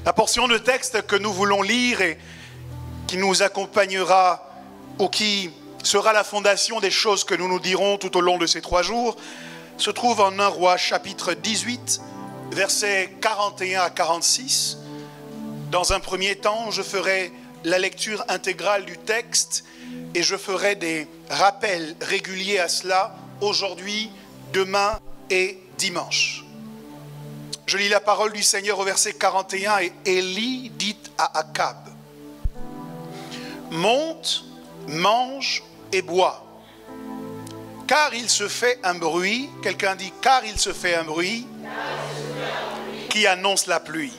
La portion de texte que nous voulons lire et qui nous accompagnera ou qui sera la fondation des choses que nous nous dirons tout au long de ces 3 jours se trouve en 1 Roi chapitre 18, versets 41 à 46. Dans un premier temps, je ferai la lecture intégrale du texte et je ferai des rappels réguliers à cela aujourd'hui, demain et dimanche. Je lis la parole du Seigneur au verset 41 et Élie dit à Akab: monte, mange et bois, car il se fait un bruit. Quelqu'un dit car il se fait un bruit qui annonce la pluie.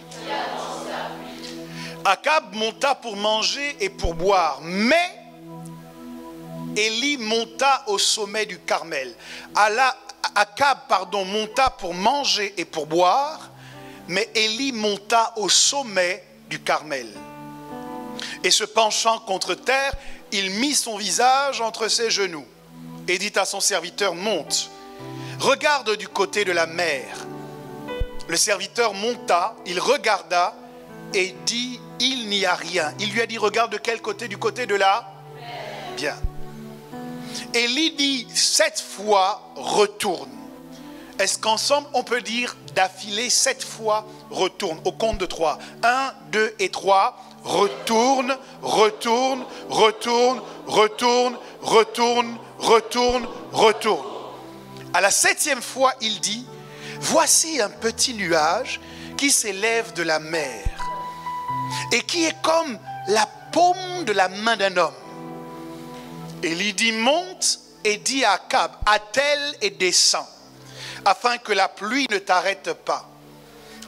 Akab monta pour manger et pour boire, mais Élie monta au sommet du Carmel. Akab monta pour manger et pour boire, mais Élie monta au sommet du Carmel. Et se penchant contre terre, il mit son visage entre ses genoux et dit à son serviteur: monte, regarde du côté de la mer. Le serviteur monta, il regarda et dit: il n'y a rien. Il lui a dit: regarde de quel côté? Du côté de la mer. Bien. Élie dit 7 fois: retourne. Est-ce qu'ensemble on peut dire d'affilée 7 fois retourne? Au compte de 3. 1, 2 et 3. Retourne, retourne, retourne, retourne, retourne, retourne, retourne. À la 7e fois, il dit: voici un petit nuage qui s'élève de la mer et qui est comme la paume de la main d'un homme. Élie dit: monte, et dit à Akab: attelle et descends, afin que la pluie ne t'arrête pas.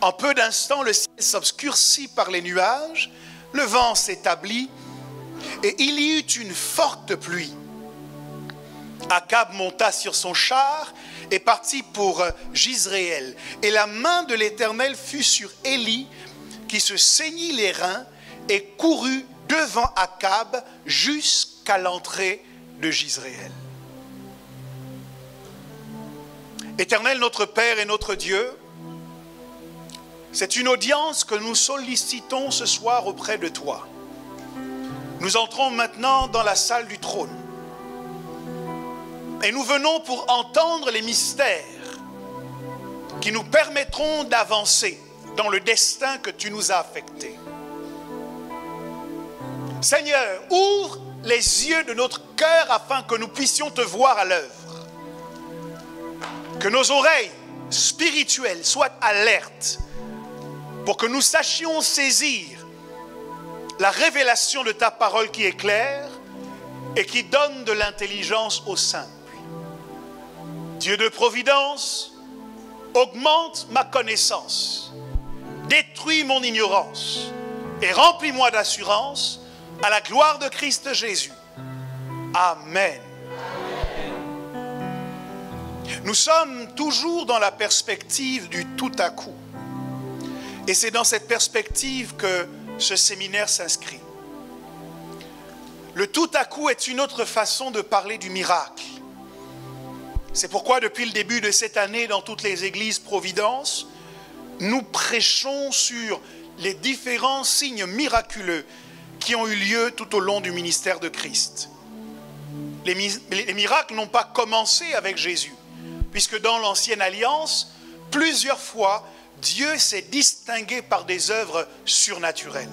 En peu d'instants, le ciel s'obscurcit par les nuages, le vent s'établit, et il y eut une forte pluie. Akab monta sur son char et partit pour Jizréel. Et la main de l'Éternel fut sur Élie, qui se saignit les reins et courut devant Akab jusqu'à l'entrée de Jizréel. Éternel, notre Père et notre Dieu, c'est une audience que nous sollicitons ce soir auprès de toi. Nous entrons maintenant dans la salle du trône. Et nous venons pour entendre les mystères qui nous permettront d'avancer dans le destin que tu nous as affecté. Seigneur, ouvre les yeux de notre cœur afin que nous puissions te voir à l'œuvre. Que nos oreilles spirituelles soient alertes pour que nous sachions saisir la révélation de ta parole qui est claire et qui donne de l'intelligence aux simples. Dieu de providence, augmente ma connaissance, détruis mon ignorance et remplis-moi d'assurance à la gloire de Christ Jésus. Amen. Nous sommes toujours dans la perspective du tout à coup. Et c'est dans cette perspective que ce séminaire s'inscrit. Le tout à coup est une autre façon de parler du miracle. C'est pourquoi depuis le début de cette année, dans toutes les églises Providence, nous prêchons sur les différents signes miraculeux qui ont eu lieu tout au long du ministère de Christ. Les miracles n'ont pas commencé avec Jésus, puisque dans l'Ancienne Alliance, plusieurs fois, Dieu s'est distingué par des œuvres surnaturelles.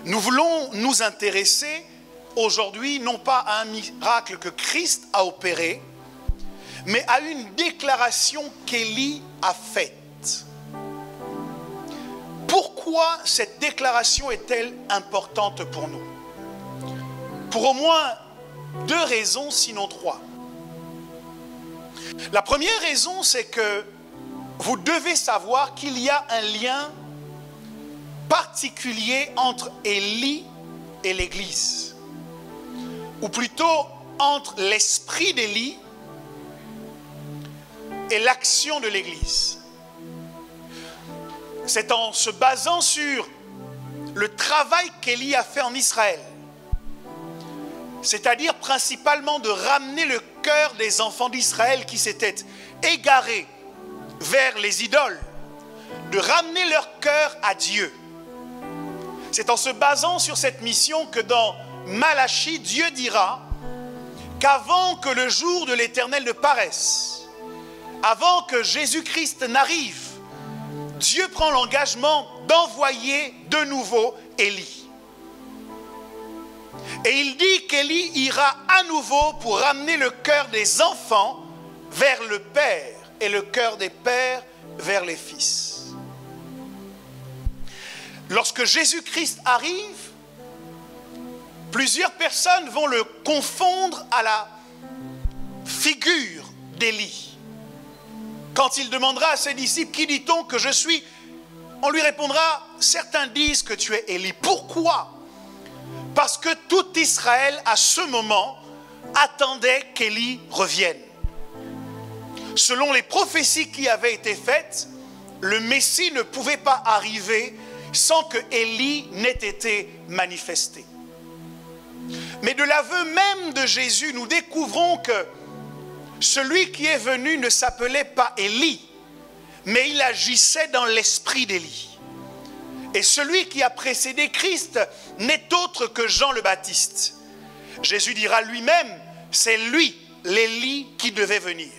Nous voulons nous intéresser aujourd'hui non pas à un miracle que Christ a opéré, mais à une déclaration qu'Élie a faite. Pourquoi cette déclaration est-elle importante pour nous? Pour au moins 2 raisons, sinon 3. La première raison, c'est que vous devez savoir qu'il y a un lien particulier entre Élie et l'Église, ou plutôt entre l'esprit d'Élie et l'action de l'Église. C'est en se basant sur le travail qu'Élie a fait en Israël, c'est-à-dire principalement de ramener le cœur des enfants d'Israël qui s'étaient égarés vers les idoles, de ramener leur cœur à Dieu. C'est en se basant sur cette mission que dans Malachie, Dieu dira qu'avant que le jour de l'Éternel ne paraisse, avant que Jésus-Christ n'arrive, Dieu prend l'engagement d'envoyer de nouveau Élie. Et il dit qu'Élie ira à nouveau pour ramener le cœur des enfants vers le Père et le cœur des pères vers les fils. Lorsque Jésus-Christ arrive, plusieurs personnes vont le confondre à la figure d'Élie. Quand il demandera à ses disciples, qui dit-on que je suis? On lui répondra, certains disent que tu es Élie. Pourquoi? Parce que tout Israël, à ce moment, attendait qu'Élie revienne. Selon les prophéties qui avaient été faites, le Messie ne pouvait pas arriver sans que Élie n'ait été manifesté. Mais de l'aveu même de Jésus, nous découvrons que celui qui est venu ne s'appelait pas Élie, mais il agissait dans l'esprit d'Élie. Et celui qui a précédé Christ n'est autre que Jean le Baptiste. Jésus dira lui-même, c'est lui, l'Élie, qui devait venir.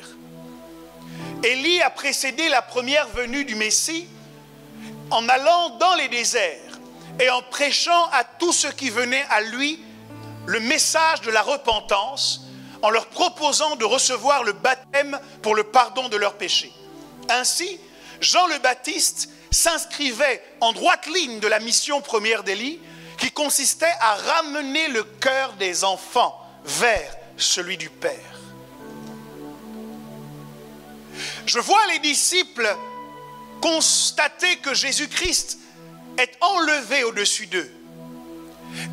Élie a précédé la première venue du Messie en allant dans les déserts et en prêchant à tous ceux qui venaient à lui le message de la repentance, en leur proposant de recevoir le baptême pour le pardon de leurs péchés. Ainsi, Jean le Baptiste s'inscrivait en droite ligne de la mission première d'Élie, qui consistait à ramener le cœur des enfants vers celui du Père. Je vois les disciples constater que Jésus-Christ est enlevé au-dessus d'eux.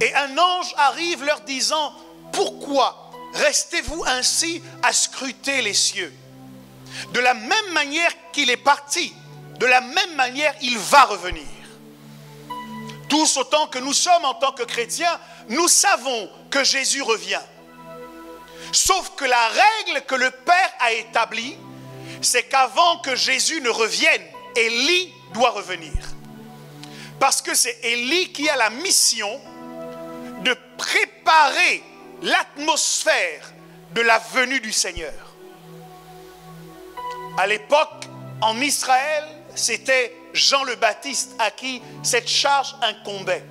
Et un ange arrive leur disant, pourquoi restez-vous ainsi à scruter les cieux? De la même manière qu'il est parti, de la même manière il va revenir. Tous autant que nous sommes en tant que chrétiens, nous savons que Jésus revient. Sauf que la règle que le Père a établie, c'est qu'avant que Jésus ne revienne, Élie doit revenir. Parce que c'est Élie qui a la mission de préparer l'atmosphère de la venue du Seigneur. À l'époque, en Israël, c'était Jean le Baptiste à qui cette charge incombait.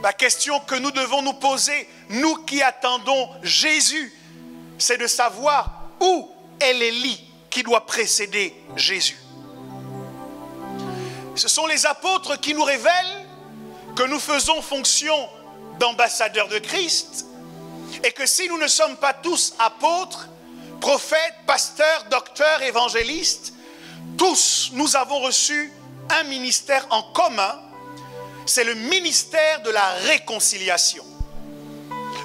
La question que nous devons nous poser, nous qui attendons Jésus, c'est de savoir où est l'Élie qui doit précéder Jésus. Ce sont les apôtres qui nous révèlent que nous faisons fonction d'ambassadeurs de Christ et que si nous ne sommes pas tous apôtres, prophètes, pasteurs, docteurs, évangélistes, tous nous avons reçu un ministère en commun, c'est le ministère de la réconciliation.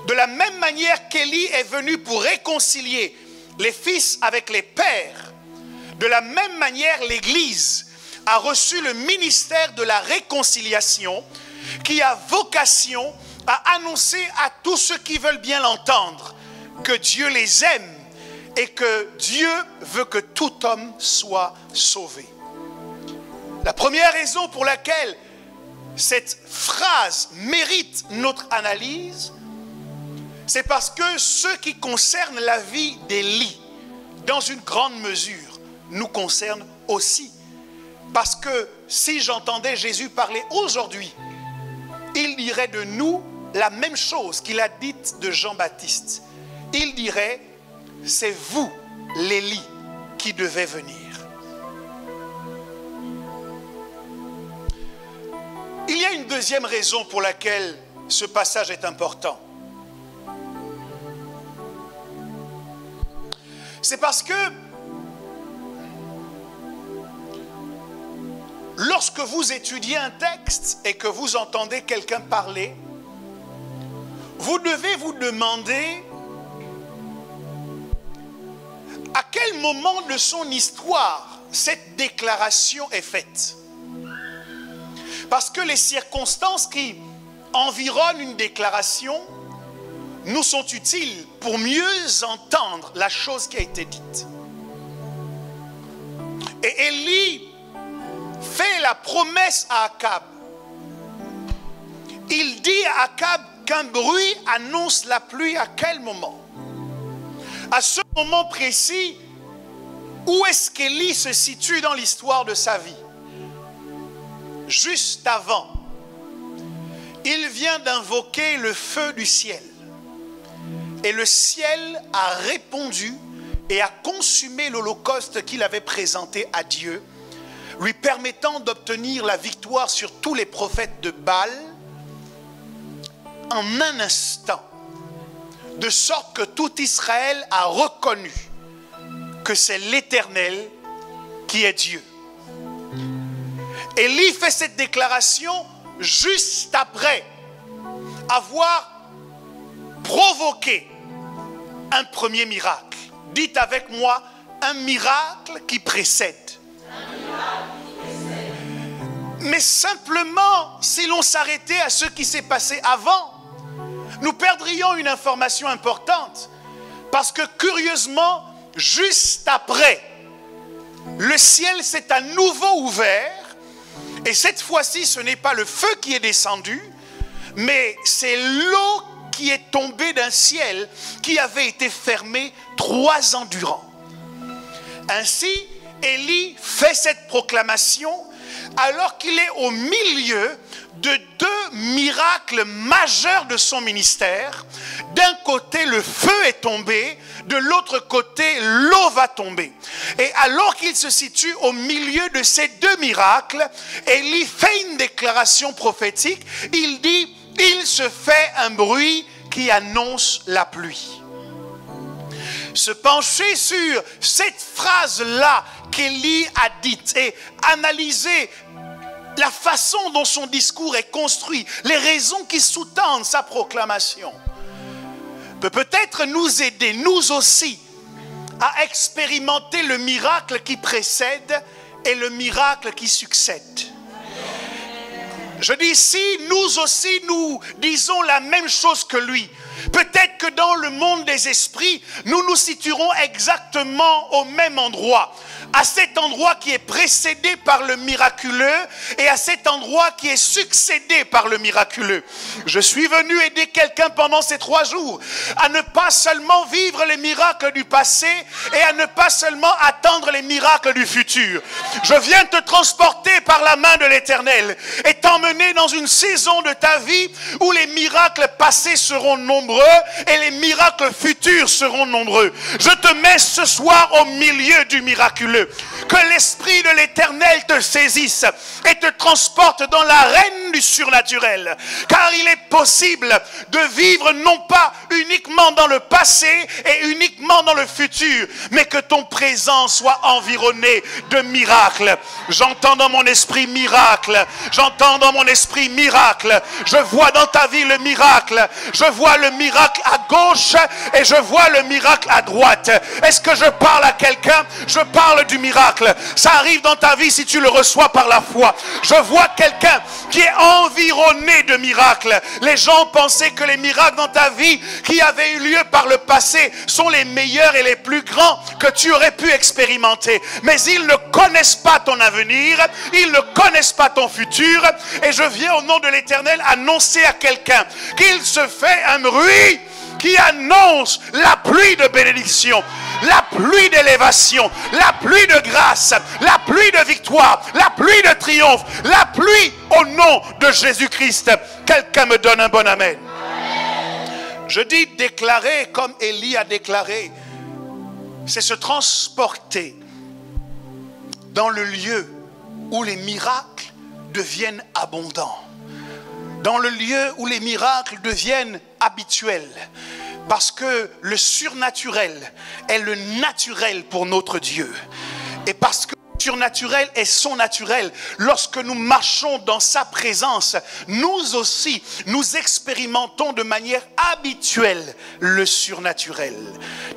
De la même manière qu'Élie est venu pour réconcilier les fils avec les pères, de la même manière l'Église a reçu le ministère de la réconciliation qui a vocation à annoncer à tous ceux qui veulent bien l'entendre que Dieu les aime et que Dieu veut que tout homme soit sauvé. La première raison pour laquelle cette phrase mérite notre analyse, c'est parce que ce qui concerne la vie d'Élie, dans une grande mesure, nous concerne aussi. Parce que si j'entendais Jésus parler aujourd'hui, il dirait de nous la même chose qu'il a dite de Jean-Baptiste. Il dirait, c'est vous, l'Élie, qui devait venir. Il y a une deuxième raison pour laquelle ce passage est important. C'est parce que lorsque vous étudiez un texte et que vous entendez quelqu'un parler, vous devez vous demander à quel moment de son histoire cette déclaration est faite. Parce que les circonstances qui environnent une déclaration nous sont utiles pour mieux entendre la chose qui a été dite. Et Élie fait la promesse à Akab. Il dit à Akab qu'un bruit annonce la pluie à quel moment? À ce moment précis, où est-ce qu'Élie se situe dans l'histoire de sa vie? Juste avant, il vient d'invoquer le feu du ciel. Et le ciel a répondu et a consumé l'holocauste qu'il avait présenté à Dieu, lui permettant d'obtenir la victoire sur tous les prophètes de Baal en un instant, de sorte que tout Israël a reconnu que c'est l'Éternel qui est Dieu. Élie fait cette déclaration juste après avoir provoqué un premier miracle. Dites avec moi, un miracle qui précède. Mais simplement, si l'on s'arrêtait à ce qui s'est passé avant, nous perdrions une information importante. Parce que curieusement, juste après, le ciel s'est à nouveau ouvert. Et cette fois-ci, ce n'est pas le feu qui est descendu, mais c'est l'eau qui est tombée d'un ciel qui avait été fermé 3 ans durant. Ainsi, Élie fait cette proclamation alors qu'il est au milieu de 2 miracles majeurs de son ministère. D'un côté, le feu est tombé, de l'autre côté, l'eau va tomber. Et alors qu'il se situe au milieu de ces 2 miracles, Élie fait une déclaration prophétique. Il dit, il se fait un bruit qui annonce la pluie. Se pencher sur cette phrase-là qu'Élie a dite et analyser la façon dont son discours est construit, les raisons qui sous-tendent sa proclamation, peut peut-être nous aider, nous aussi, à expérimenter le miracle qui précède et le miracle qui succède. Je dis, si nous aussi nous disons la même chose que lui, peut-être que dans le monde des esprits, nous nous situerons exactement au même endroit. À cet endroit qui est précédé par le miraculeux et à cet endroit qui est succédé par le miraculeux. Je suis venu aider quelqu'un pendant ces 3 jours à ne pas seulement vivre les miracles du passé et à ne pas seulement attendre les miracles du futur. Je viens te transporter par la main de l'Éternel et t'emmener dans une saison de ta vie où les miracles passés seront nombreux et les miracles futurs seront nombreux. Je te mets ce soir au milieu du miraculeux. Que l'Esprit de l'Éternel te saisisse et te transporte dans l'arène du surnaturel. Car il est possible de vivre non pas uniquement dans le passé et uniquement dans le futur, mais que ton présent soit environné de miracles. J'entends dans mon esprit miracle. J'entends dans mon esprit miracle. Je vois dans ta vie le miracle. Je vois le miracle à gauche et je vois le miracle à droite. Est-ce que je parle à quelqu'un? Je parle du miracle. Ça arrive dans ta vie si tu le reçois par la foi. Je vois quelqu'un qui est environné de miracles. Les gens pensaient que les miracles dans ta vie qui avaient eu lieu par le passé sont les meilleurs et les plus grands que tu aurais pu expérimenter. Mais ils ne connaissent pas ton avenir, ils ne connaissent pas ton futur. Et je viens au nom de l'Éternel annoncer à quelqu'un qu'il se fait un bruit qui annonce la pluie de bénédiction, la pluie d'élévation, la pluie de grâce, la pluie de victoire, la pluie de triomphe, la pluie au nom de Jésus-Christ. Quelqu'un me donne un bon amen. Je dis déclarer comme Élie a déclaré, c'est se transporter dans le lieu où les miracles deviennent abondants. Dans le lieu où les miracles deviennent habituels. Parce que le surnaturel est le naturel pour notre Dieu. Et parce que le surnaturel est son naturel, lorsque nous marchons dans sa présence, nous aussi, nous expérimentons de manière habituelle le surnaturel.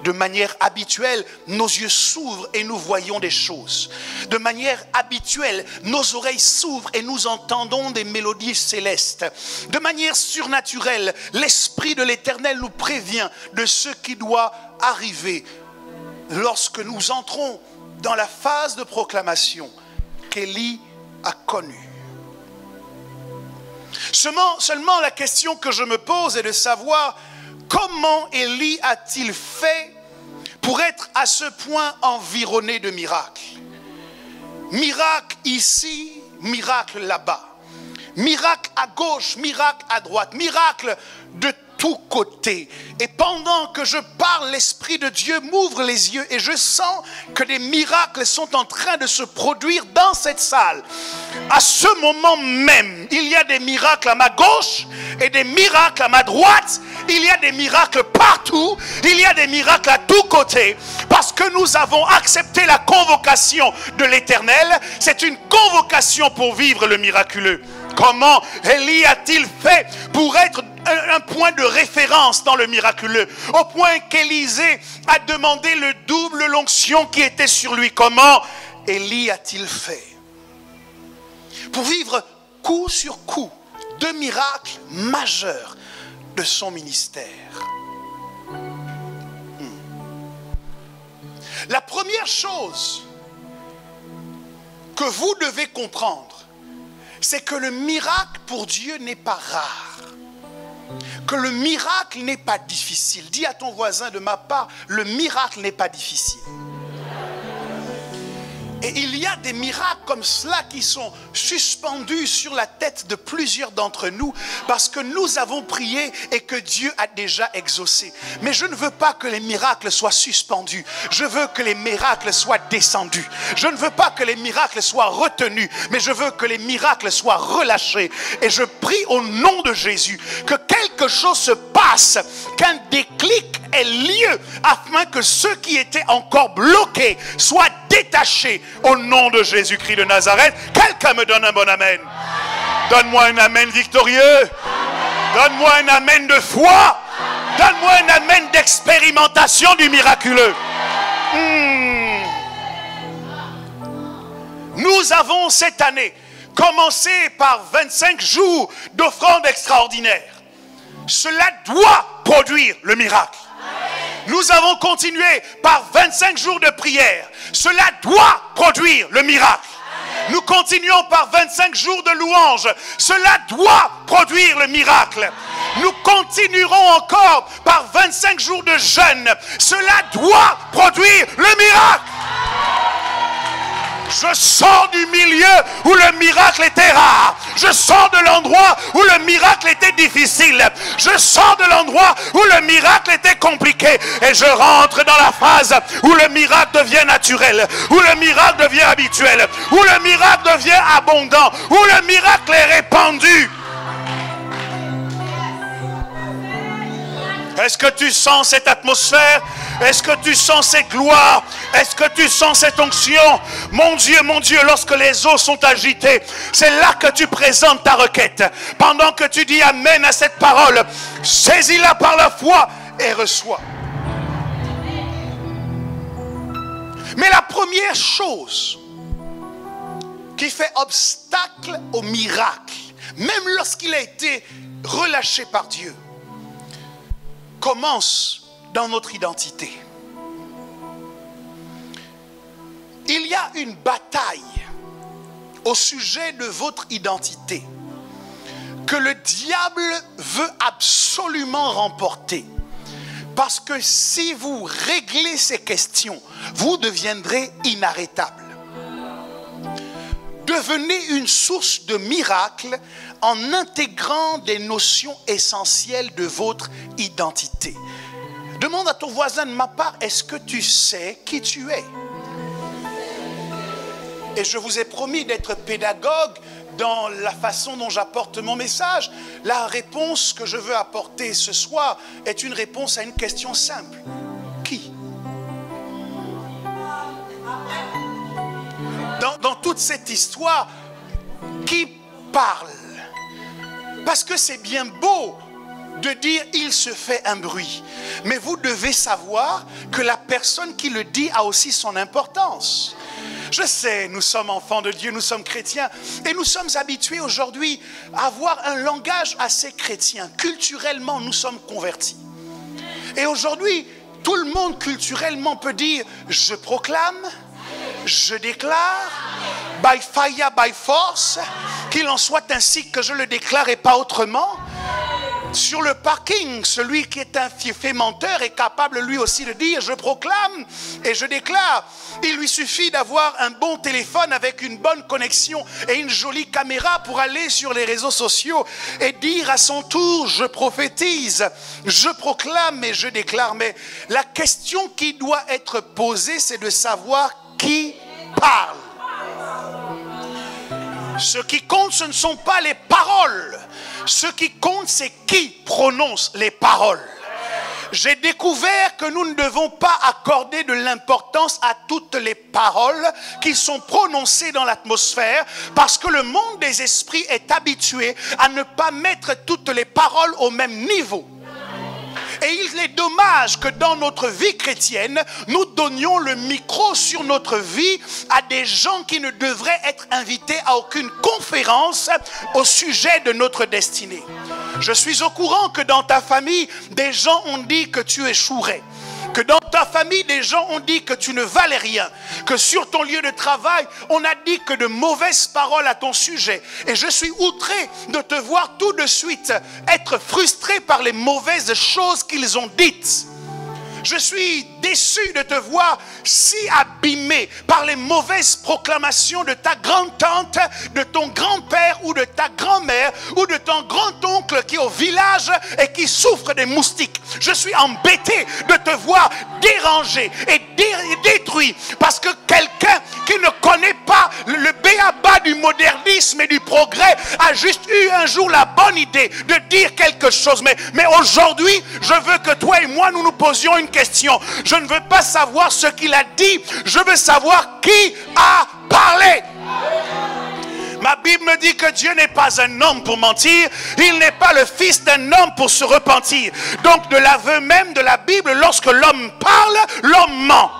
De manière habituelle, nos yeux s'ouvrent et nous voyons des choses. De manière habituelle, nos oreilles s'ouvrent et nous entendons des mélodies célestes. De manière surnaturelle, l'Esprit de l'Éternel nous prévient de ce qui doit arriver lorsque nous entrons dans la phase de proclamation qu'Élie a connu. Seulement la question que je me pose est de savoir comment Élie a-t-il fait pour être à ce point environné de miracles. Miracle ici, miracle là-bas. Miracle à gauche, miracle à droite. Miracle de tous côtés. Et pendant que je parle, l'Esprit de Dieu m'ouvre les yeux et je sens que des miracles sont en train de se produire dans cette salle. À ce moment même, il y a des miracles à ma gauche et des miracles à ma droite. Il y a des miracles partout. Il y a des miracles à tous côtés. Parce que nous avons accepté la convocation de l'Éternel. C'est une convocation pour vivre le miraculeux. Comment Élie a-t-il fait pour être un point de référence dans le miraculeux, au point qu'Élisée a demandé le double l'onction qui était sur lui? Comment Élie a-t-il fait pour vivre coup sur coup deux miracles majeurs de son ministère? La première chose que vous devez comprendre, c'est que le miracle pour Dieu n'est pas rare. Que le miracle n'est pas difficile. Dis à ton voisin, de ma part, le miracle n'est pas difficile. Et il y a des miracles comme cela qui sont suspendus sur la tête de plusieurs d'entre nous parce que nous avons prié et que Dieu a déjà exaucé. Mais je ne veux pas que les miracles soient suspendus. Je veux que les miracles soient descendus. Je ne veux pas que les miracles soient retenus, mais je veux que les miracles soient relâchés. Et je prie au nom de Jésus que quelque chose se passe, qu'un déclic ait lieu afin que ceux qui étaient encore bloqués soient détachés au nom de Jésus-Christ de Nazareth. Quelqu'un me donne un bon amen. Donne-moi un amen victorieux. Donne-moi un amen de foi. Donne-moi un amen d'expérimentation du miraculeux. Nous avons cette année commencé par 25 jours d'offrande extraordinaire. Cela doit produire le miracle. Nous avons continué par 25 jours de prière. Cela doit produire le miracle. Nous continuons par 25 jours de louange. Cela doit produire le miracle. Nous continuerons encore par 25 jours de jeûne. Cela doit produire le miracle. Je sors du milieu où le miracle était rare. Je sors de l'endroit où le miracle était difficile. Je sors de l'endroit où le miracle était compliqué. Et je rentre dans la phase où le miracle devient naturel, où le miracle devient habituel, où le miracle devient abondant, où le miracle est répandu. Est-ce que tu sens cette atmosphère? Est-ce que tu sens cette gloire? Est-ce que tu sens cette onction? Mon Dieu, lorsque les eaux sont agitées, c'est là que tu présentes ta requête. Pendant que tu dis amen à cette parole, saisis-la par la foi et reçois. Mais la première chose qui fait obstacle au miracle, même lorsqu'il a été relâché par Dieu, commence dans notre identité. Il y a une bataille au sujet de votre identité que le diable veut absolument remporter. Parce que si vous réglez ces questions, vous deviendrez inarrêtable. Devenez une source de miracles en intégrant des notions essentielles de votre identité. Demande à ton voisin, de ma part, est-ce que tu sais qui tu es? Et je vous ai promis d'être pédagogue dans la façon dont j'apporte mon message. La réponse que je veux apporter ce soir est une réponse à une question simple. Qui? Dans toute cette histoire, qui parle? Parce que c'est bien beau de dire il se fait un bruit, mais vous devez savoir que la personne qui le dit a aussi son importance. Je sais, nous sommes enfants de Dieu, nous sommes chrétiens et nous sommes habitués aujourd'hui à avoir un langage assez chrétien. Culturellement, nous sommes convertis. Et aujourd'hui, tout le monde culturellement peut dire je proclame, je déclare, by fire, by force, qu'il en soit ainsi que je le déclare et pas autrement. Sur le parking, celui qui est un fait menteur est capable lui aussi de dire: je proclame et je déclare. Il lui suffit d'avoir un bon téléphone avec une bonne connexion et une jolie caméra pour aller sur les réseaux sociaux et dire à son tour: je prophétise, je proclame et je déclare. Mais la question qui doit être posée, c'est de savoir qui parle. Ce qui compte, ce ne sont pas les paroles. Ce qui compte, c'est qui prononce les paroles. J'ai découvert que nous ne devons pas accorder de l'importance à toutes les paroles qui sont prononcées dans l'atmosphère, parce que le monde des esprits est habitué à ne pas mettre toutes les paroles au même niveau. Et il est dommage que dans notre vie chrétienne, nous donnions le micro sur notre vie à des gens qui ne devraient être invités à aucune conférence au sujet de notre destinée. Je suis au courant que dans ta famille, des gens ont dit que tu échouerais. Que dans ta famille, des gens ont dit que tu ne valais rien. Que sur ton lieu de travail, on a dit que de mauvaises paroles à ton sujet. Et je suis outré de te voir tout de suite être frustré par les mauvaises choses qu'ils ont dites. Je suis déçu de te voir si abîmé par les mauvaises proclamations de ta grand-tante, de ton grand-père ou de ta grand-mère ou de ton grand-oncle qui est au village et qui souffre des moustiques. Je suis embêté de te voir dérangé et détruit parce que quelqu'un qui ne connaît pas le b.a.-ba du modernisme et du progrès a juste eu un jour la bonne idée de dire quelque chose. Mais aujourd'hui, je veux que toi et moi, nous nous posions une question. Je ne veux pas savoir ce qu'il a dit, je veux savoir qui a parlé. Ma Bible me dit que Dieu n'est pas un homme pour mentir, il n'est pas le fils d'un homme pour se repentir. Donc de l'aveu même de la Bible, lorsque l'homme parle, l'homme ment.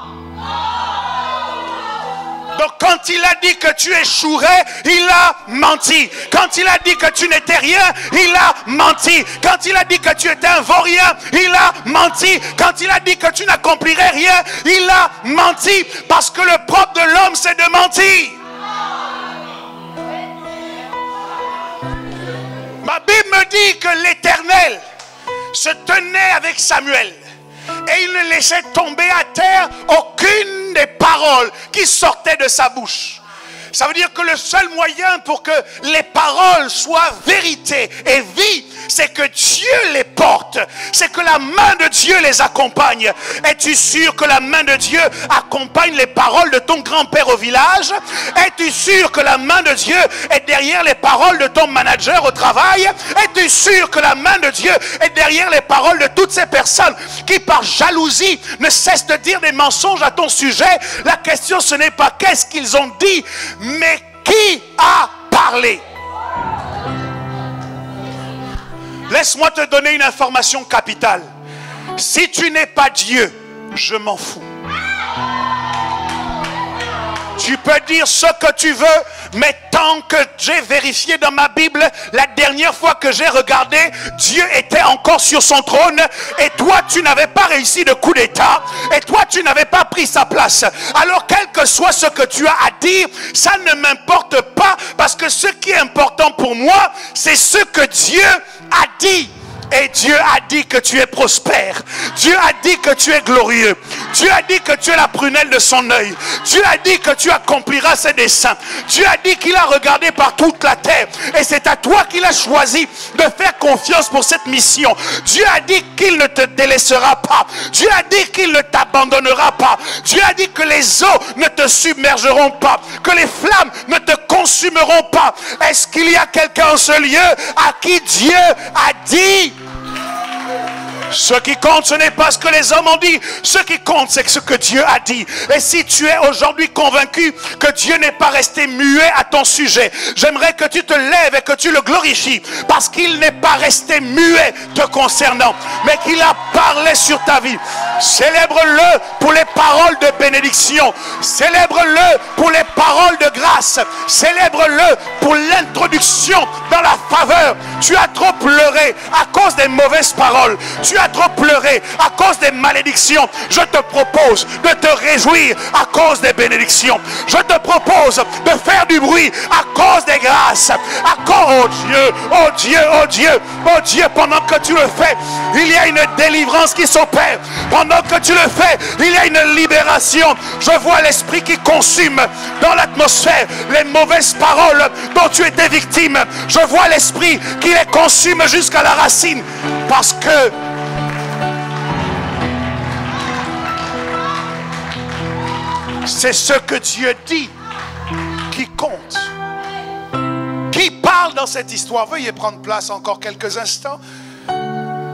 Donc quand il a dit que tu échouerais, il a menti. Quand il a dit que tu n'étais rien, il a menti. Quand il a dit que tu étais un vaurien, il a menti. Quand il a dit que tu n'accomplirais rien, il a menti. Parce que le propre de l'homme, c'est de mentir. Ma Bible me dit que l'Éternel se tenait avec Samuel. Et il ne laissait tomber à terre aucune des paroles qui sortaient de sa bouche. Ça veut dire que le seul moyen pour que les paroles soient vérité et vie, c'est que Dieu les porte. C'est que la main de Dieu les accompagne. Es-tu sûr que la main de Dieu accompagne les paroles de ton grand-père au village? Es-tu sûr que la main de Dieu est derrière les paroles de ton manager au travail? Es-tu sûr que la main de Dieu est derrière les paroles de toutes ces personnes qui par jalousie ne cessent de dire des mensonges à ton sujet? La question, ce n'est pas qu'est-ce qu'ils ont dit, mais qui a parlé? Laisse-moi te donner une information capitale. Si tu n'es pas Dieu, je m'en fous. Tu peux dire ce que tu veux, mais tant que j'ai vérifié dans ma Bible, la dernière fois que j'ai regardé, Dieu était encore sur son trône et toi tu n'avais pas réussi de coup d'état et toi tu n'avais pas pris sa place. Alors quel que soit ce que tu as à dire, ça ne m'importe pas, parce que ce qui est important pour moi, c'est ce que Dieu a dit. Et Dieu a dit que tu es prospère. Dieu a dit que tu es glorieux. Dieu a dit que tu es la prunelle de son œil. Dieu a dit que tu accompliras ses desseins. Dieu a dit qu'il a regardé par toute la terre. Et c'est à toi qu'il a choisi de faire confiance pour cette mission. Dieu a dit qu'il ne te délaissera pas. Dieu a dit qu'il ne t'abandonnera pas. Dieu a dit que les eaux ne te submergeront pas. Que les flammes ne te consumeront pas. Est-ce qu'il y a quelqu'un en ce lieu à qui Dieu a dit? Ce qui compte, ce n'est pas ce que les hommes ont dit. Ce qui compte, c'est ce que Dieu a dit. Et si tu es aujourd'hui convaincu que Dieu n'est pas resté muet à ton sujet, j'aimerais que tu te lèves et que tu le glorifies, parce qu'il n'est pas resté muet te concernant, mais qu'il a parlé sur ta vie. Célèbre-le pour les paroles de bénédiction. Célèbre-le pour les paroles de grâce. Célèbre-le pour l'introduction dans la faveur. Tu as trop pleuré à cause des mauvaises paroles. Tu as trop pleuré à cause des malédictions. Je te propose de te réjouir à cause des bénédictions. Je te propose de faire du bruit à cause des grâces. À cause, oh Dieu, oh Dieu, oh Dieu, oh Dieu, pendant que tu le fais, il y a une délivrance qui s'opère. Pendant que tu le fais, il y a une libération. Je vois l'esprit qui consume dans l'atmosphère les mauvaises paroles dont tu étais victime. Je vois l'esprit qui les consume jusqu'à la racine. Parce que c'est ce que Dieu dit qui compte. Qui parle dans cette histoire? Veuillez prendre place encore quelques instants.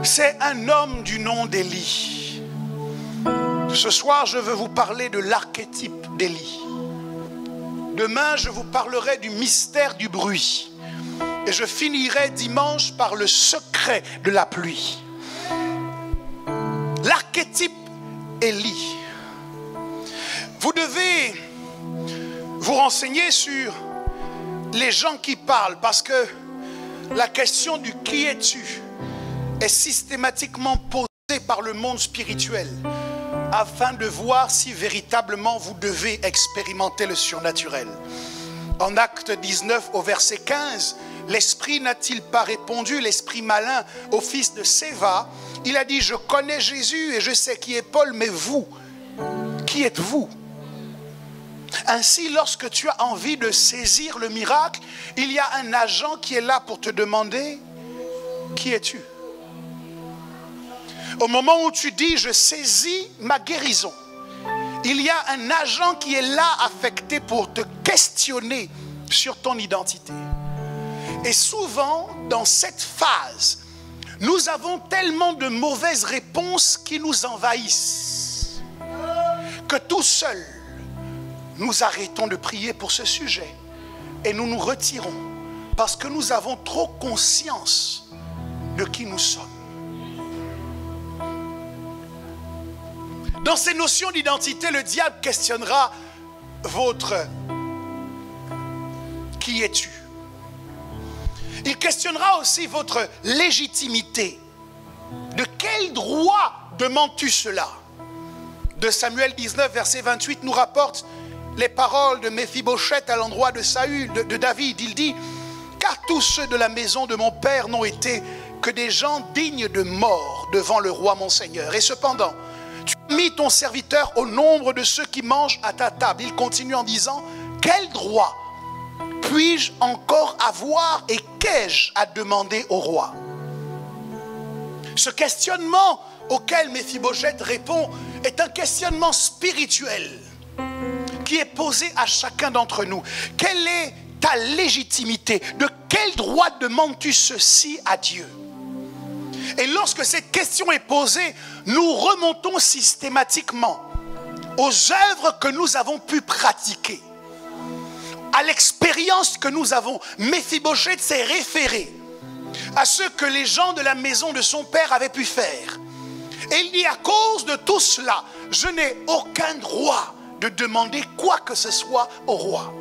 C'est un homme du nom d'Élie. Ce soir, je veux vous parler de l'archétype d'Élie. Demain, je vous parlerai du mystère du bruit. Et je finirai dimanche par le secret de la pluie. L'archétype Élie. Vous devez vous renseigner sur les gens qui parlent, parce que la question du qui es-tu est systématiquement posée par le monde spirituel afin de voir si véritablement vous devez expérimenter le surnaturel. En Acte 19 au verset 15, l'esprit n'a-t-il pas répondu, l'esprit malin, au fils de Séva? Il a dit: je connais Jésus et je sais qui est Paul, mais vous, qui êtes-vous? Ainsi, lorsque tu as envie de saisir le miracle, il y a un agent qui est là pour te demander: qui es-tu? Au moment où tu dis: je saisis ma guérison, il y a un agent qui est là affecté pour te questionner sur ton identité. Et souvent, dans cette phase, nous avons tellement de mauvaises réponses qui nous envahissent que tout seul, nous arrêtons de prier pour ce sujet et nous nous retirons parce que nous avons trop conscience de qui nous sommes. Dans ces notions d'identité, le diable questionnera votre qui es-tu? Il questionnera aussi votre légitimité. De quel droit demandes-tu cela? De Samuel 19, verset 28, nous rapporte les paroles de Méphibosheth à l'endroit de Saül, de David. Il dit: car tous ceux de la maison de mon père n'ont été que des gens dignes de mort devant le roi mon Seigneur. Et cependant, tu as mis ton serviteur au nombre de ceux qui mangent à ta table. Il continue en disant: quel droit puis-je encore avoir et qu'ai-je à demander au roi? Ce questionnement auquel Méphibosheth répond est un questionnement spirituel qui est posé à chacun d'entre nous. Quelle est ta légitimité? De quel droit demandes-tu ceci à Dieu? Et lorsque cette question est posée, nous remontons systématiquement aux œuvres que nous avons pu pratiquer, à l'expérience que nous avons. Méphibosheth s'est référé à ce que les gens de la maison de son père avaient pu faire. Et il dit: à cause de tout cela, je n'ai aucun droit de demander quoi que ce soit au roi.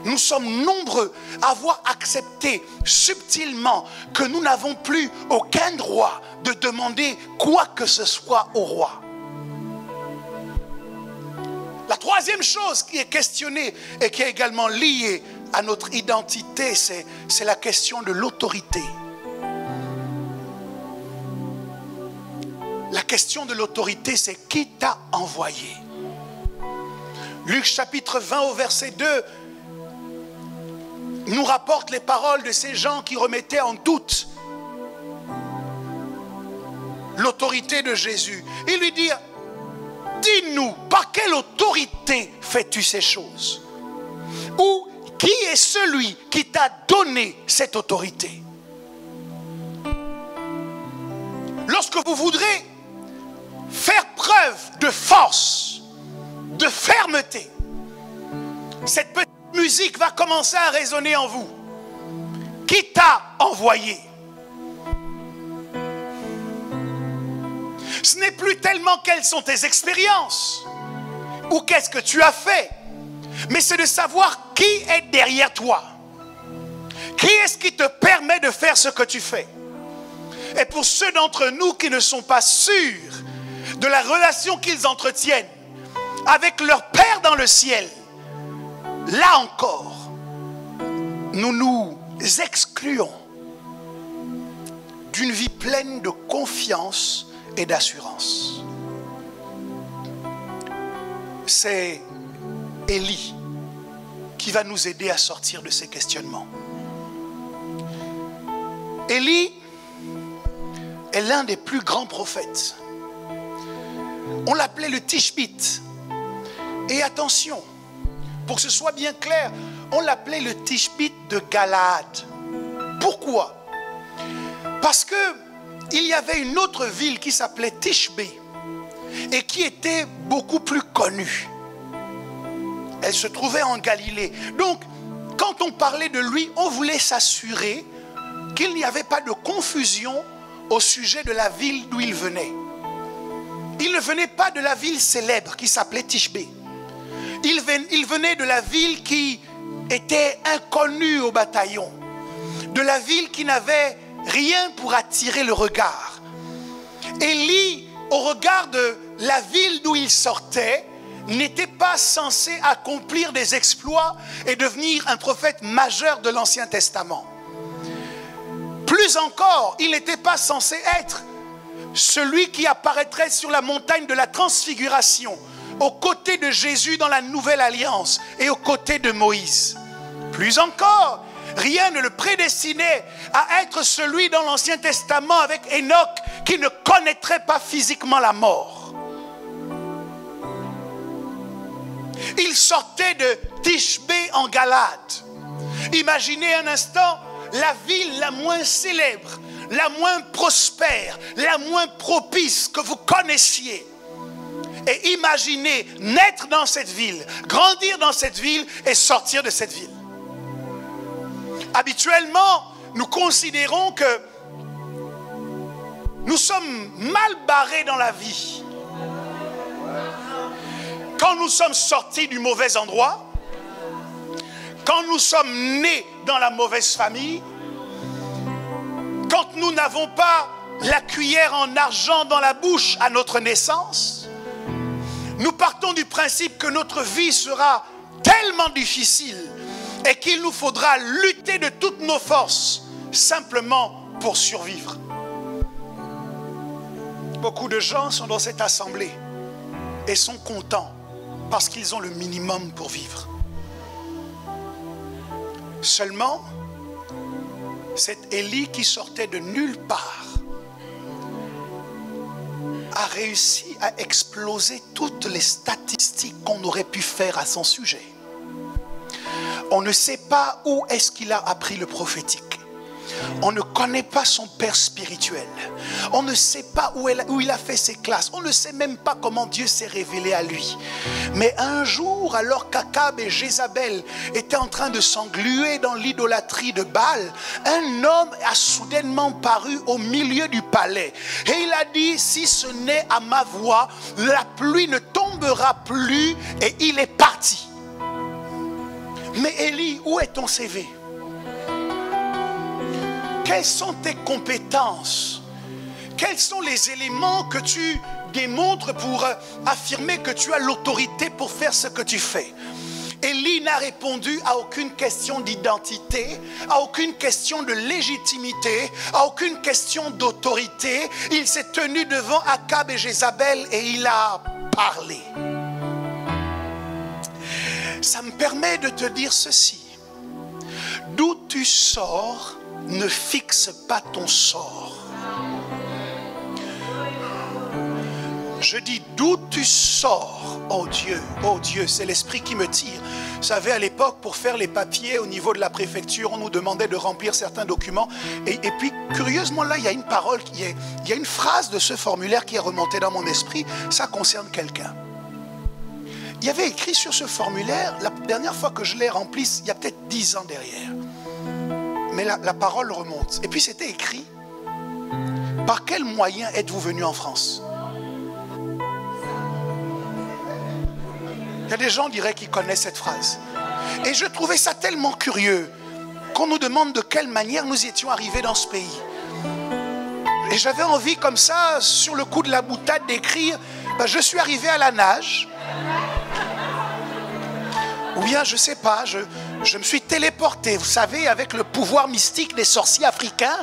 Nous sommes nombreux à avoir accepté subtilement que nous n'avons plus aucun droit de demander quoi que ce soit au roi. La troisième chose qui est questionnée et qui est également liée à notre identité, c'est la question de l'autorité. La question de l'autorité, c'est qui t'a envoyé? Luc chapitre 20 au verset 2 nous rapporte les paroles de ces gens qui remettaient en doute l'autorité de Jésus. Il lui dit: dis-nous, par quelle autorité fais-tu ces choses? Ou qui est celui qui t'a donné cette autorité? Lorsque vous voudrez faire preuve de force, de fermeté, cette petite musique va commencer à résonner en vous. Qui t'a envoyé? Ce n'est plus tellement quelles sont tes expériences ou qu'est-ce que tu as fait, mais c'est de savoir qui est derrière toi. Qui est-ce qui te permet de faire ce que tu fais? Et pour ceux d'entre nous qui ne sont pas sûrs de la relation qu'ils entretiennent avec leur Père dans le ciel, là encore, nous nous excluons d'une vie pleine de confiance et d'assurance. C'est Élie qui va nous aider à sortir de ces questionnements. Élie est l'un des plus grands prophètes. On l'appelait le Tishbite. Et attention, pour que ce soit bien clair, on l'appelait le Tishbite de Galaad. Pourquoi? Parce que il y avait une autre ville qui s'appelait Tishbé et qui était beaucoup plus connue. Elle se trouvait en Galilée. Donc, quand on parlait de lui, on voulait s'assurer qu'il n'y avait pas de confusion au sujet de la ville d'où il venait. Il ne venait pas de la ville célèbre qui s'appelait Tishbé. Il venait de la ville qui était inconnue au bataillon, de la ville qui n'avait rien pour attirer le regard. Élie, au regard de la ville d'où il sortait, n'était pas censé accomplir des exploits et devenir un prophète majeur de l'Ancien Testament. Plus encore, il n'était pas censé être celui qui apparaîtrait sur la montagne de la transfiguration, aux côtés de Jésus dans la Nouvelle Alliance et aux côtés de Moïse. Plus encore, rien ne le prédestinait à être celui dans l'Ancien Testament avec Enoch qui ne connaîtrait pas physiquement la mort. Il sortait de Tishbé en Galade. Imaginez un instant la ville la moins célèbre, la moins prospère, la moins propice que vous connaissiez. Et imaginez naître dans cette ville, grandir dans cette ville et sortir de cette ville. Habituellement, nous considérons que nous sommes mal barrés dans la vie. Quand nous sommes sortis du mauvais endroit, quand nous sommes nés dans la mauvaise famille, quand nous n'avons pas la cuillère en argent dans la bouche à notre naissance, nous partons du principe que notre vie sera tellement difficile et qu'il nous faudra lutter de toutes nos forces simplement pour survivre. Beaucoup de gens sont dans cette assemblée et sont contents parce qu'ils ont le minimum pour vivre. Seulement, cet Élie qui sortait de nulle part a réussi à exploser toutes les statistiques qu'on aurait pu faire à son sujet. On ne sait pas où est-ce qu'il a appris le prophétique. On ne connaît pas son père spirituel. On ne sait pas où il a fait ses classes. On ne sait même pas comment Dieu s'est révélé à lui. Mais un jour, alors qu'Akab et Jézabel étaient en train de s'engluer dans l'idolâtrie de Baal, un homme a soudainement paru au milieu du palais. Et il a dit, si ce n'est à ma voix, la pluie ne tombera plus. Et il est parti. Mais Élie, où est ton CV? Quelles sont tes compétences? Quels sont les éléments que tu démontres pour affirmer que tu as l'autorité pour faire ce que tu fais? Élie n'a répondu à aucune question d'identité, à aucune question de légitimité, à aucune question d'autorité. Il s'est tenu devant Akab et Jézabel et il a parlé. Ça me permet de te dire ceci. D'où tu sors ne fixe pas ton sort. Je dis d'où tu sors. Oh Dieu, c'est l'esprit qui me tire. Vous savez, à l'époque, pour faire les papiers au niveau de la préfecture, on nous demandait de remplir certains documents. Et puis, curieusement, là, il y a une parole, il y a une phrase de ce formulaire qui est remontée dans mon esprit. Ça concerne quelqu'un. Il y avait écrit sur ce formulaire, la dernière fois que je l'ai rempli, il y a peut-être 10 ans derrière. Mais la parole remonte. Et puis c'était écrit, par quel moyen êtes-vous venu en France? Il y a des gens, on dirait, qui connaissent cette phrase. Et je trouvais ça tellement curieux qu'on nous demande de quelle manière nous étions arrivés dans ce pays. Et j'avais envie comme ça, sur le coup de la boutade, d'écrire, je suis arrivé à la nage. Ou bien, je ne sais pas, je me suis téléporté, vous savez, avec le pouvoir mystique des sorciers africains.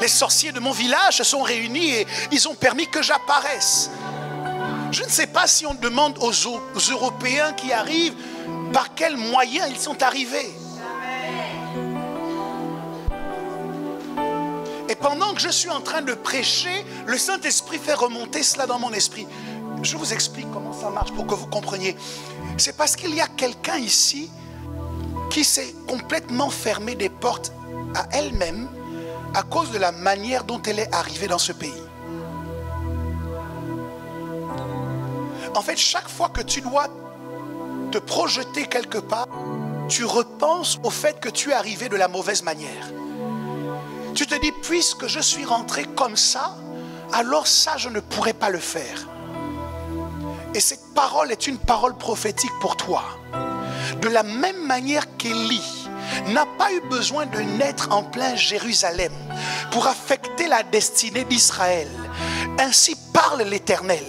Les sorciers de mon village se sont réunis et ils ont permis que j'apparaisse. Je ne sais pas si on demande aux Européens qui arrivent par quels moyens ils sont arrivés. Et pendant que je suis en train de prêcher, le Saint-Esprit fait remonter cela dans mon esprit. Je vous explique comment ça marche pour que vous compreniez. C'est parce qu'il y a quelqu'un ici qui s'est complètement fermé des portes à elle-même à cause de la manière dont elle est arrivée dans ce pays. En fait, chaque fois que tu dois te projeter quelque part, tu repenses au fait que tu es arrivé de la mauvaise manière. Tu te dis, puisque je suis rentré comme ça, alors ça, je ne pourrais pas le faire. Et cette parole est une parole prophétique pour toi. De la même manière qu'Élie n'a pas eu besoin de naître en plein Jérusalem pour affecter la destinée d'Israël. Ainsi parle l'Éternel.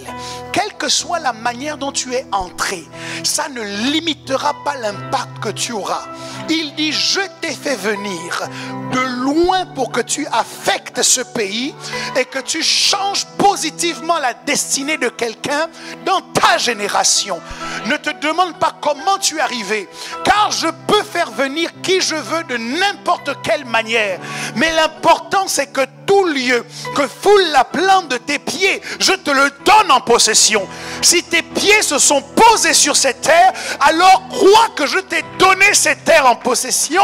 Quelle que soit la manière dont tu es entré, ça ne limitera pas l'impact que tu auras. Il dit, je t'ai fait venir de loin pour que tu affectes ce pays et que tu changes positivement la destinée de quelqu'un dans ta génération. Ne te demande pas comment tu es arrivé, car je peux faire venir qui je veux de n'importe quelle manière. Mais l'important, c'est que tout lieu que foule la plante de tes pieds, je te le donne en possession. Si tes pieds se sont posés sur cette terre, alors crois que je t'ai donné cette terre en possession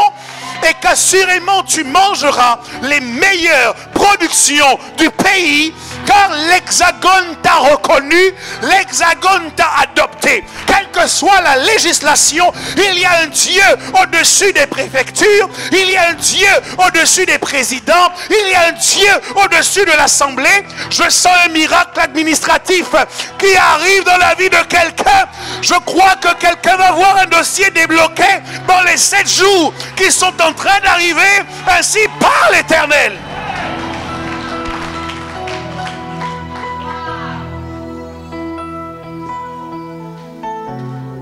et qu'assurément tu mangeras les meilleures productions du pays, car l'Hexagone t'a reconnu, l'Hexagone t'a adopté. Quelle que soit la législation, il y a un Dieu au-dessus des préfectures, il y a un Dieu au-dessus des présidents, il y a un Dieu au-dessus de l'Assemblée. Je sens un miracle administratif qui arrive dans la vie de quelqu'un. Je crois que quelqu'un va voir un dossier débloqué dans les 7 jours qui sont en train d'arriver. Ainsi parle l'Éternel.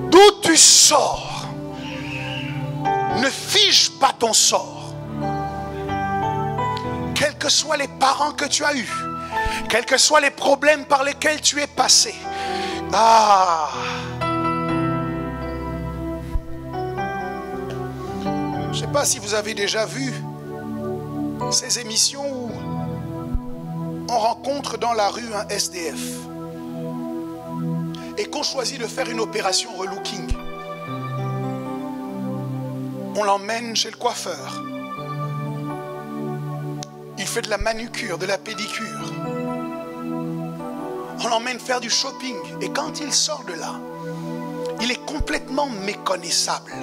D'où tu sors, ne fige pas ton sort. Quels que soient les parents que tu as eus, quels que soient les problèmes par lesquels tu es passé. Je ne sais pas si vous avez déjà vu ces émissions où on rencontre dans la rue un SDF et qu'on choisit de faire une opération relooking. On l'emmène chez le coiffeur. Il fait de la manucure, de la pédicure. On l'emmène faire du shopping. Et quand il sort de là, il est complètement méconnaissable.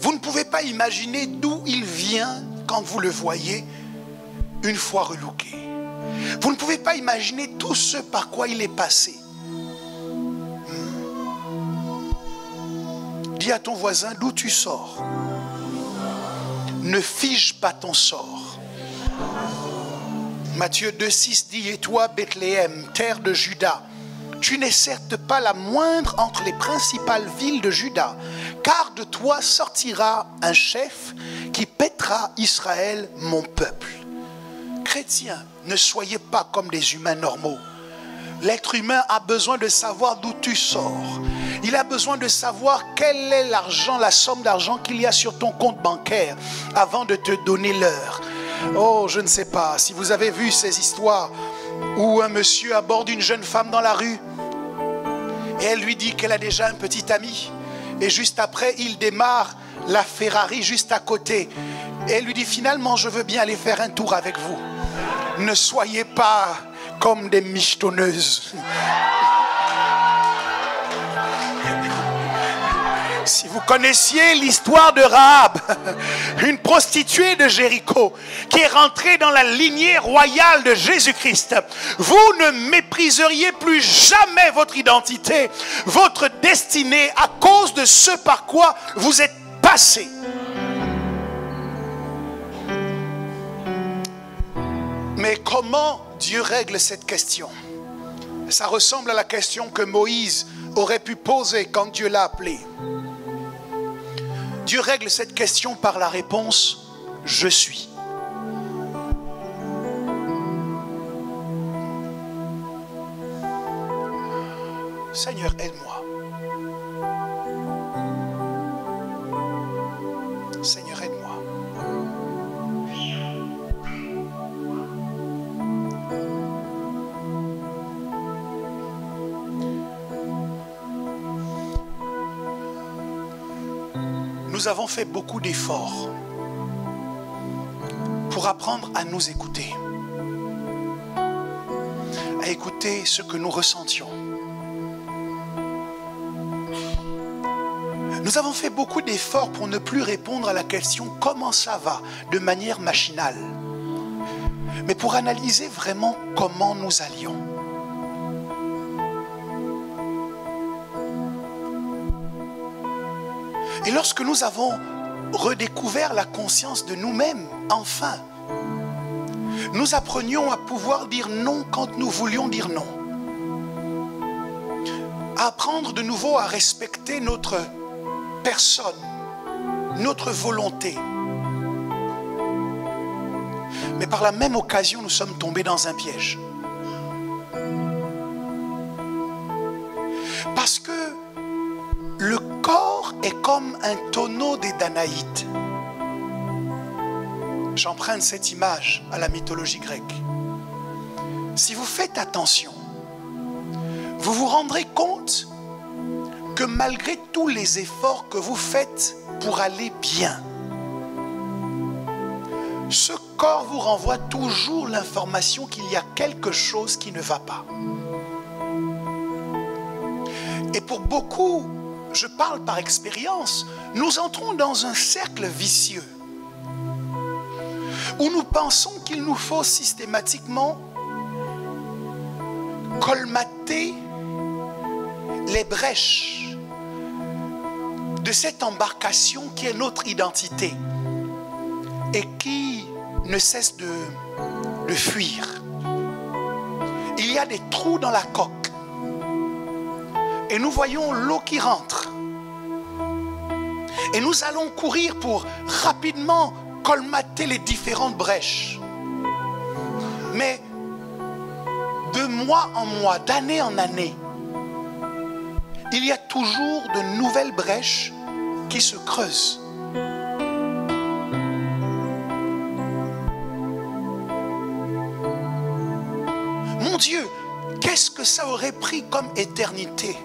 Vous ne pouvez pas imaginer d'où il vient quand vous le voyez une fois relooké. Vous ne pouvez pas imaginer tout ce par quoi il est passé. Dis à ton voisin, d'où tu sors, ne fige pas ton sort. Matthieu 2,6 dit, et toi Bethléem, terre de Juda, tu n'es certes pas la moindre entre les principales villes de Juda, car de toi sortira un chef qui paîtra Israël, mon peuple. Chrétiens, ne soyez pas comme des humains normaux. L'être humain a besoin de savoir d'où tu sors. Il a besoin de savoir quel est l'argent, la somme d'argent qu'il y a sur ton compte bancaire avant de te donner l'heure. Oh, je ne sais pas si vous avez vu ces histoires où un monsieur aborde une jeune femme dans la rue et elle lui dit qu'elle a déjà un petit ami. Et juste après, il démarre la Ferrari juste à côté. Et elle lui dit, finalement, je veux bien aller faire un tour avec vous. Ne soyez pas comme des michetonneuses. Si vous connaissiez l'histoire de Rahab, une prostituée de Jéricho, qui est rentrée dans la lignée royale de Jésus-Christ, vous ne mépriseriez plus jamais votre identité, votre destinée, à cause de ce par quoi vous êtes passé. Mais comment Dieu règle cette question? Ça ressemble à la question que Moïse aurait pu poser quand Dieu l'a appelé. Dieu règle cette question par la réponse « Je suis ». Seigneur, aide-moi. Seigneur, aide-moi. Nous avons fait beaucoup d'efforts pour apprendre à nous écouter, à écouter ce que nous ressentions. Nous avons fait beaucoup d'efforts pour ne plus répondre à la question « Comment ça va ?» de manière machinale, mais pour analyser vraiment comment nous allions. Et lorsque nous avons redécouvert la conscience de nous-mêmes, enfin, nous apprenions à pouvoir dire non quand nous voulions dire non. À apprendre de nouveau à respecter notre personne, notre volonté. Mais par la même occasion, nous sommes tombés dans un piège. Parce que le corps est comme un tonneau des Danaïdes. J'emprunte cette image à la mythologie grecque. Si vous faites attention, vous vous rendrez compte que malgré tous les efforts que vous faites pour aller bien, ce corps vous renvoie toujours l'information qu'il y a quelque chose qui ne va pas. Et pour beaucoup, je parle par expérience, nous entrons dans un cercle vicieux où nous pensons qu'il nous faut systématiquement colmater les brèches de cette embarcation qui est notre identité et qui ne cesse de fuir. Il y a des trous dans la coque et nous voyons l'eau qui rentre et nous allons courir pour rapidement colmater les différentes brèches. Mais de mois en mois, d'année en année, il y a toujours de nouvelles brèches qui se creusent. Mon Dieu, qu'est-ce que ça aurait pris comme éternité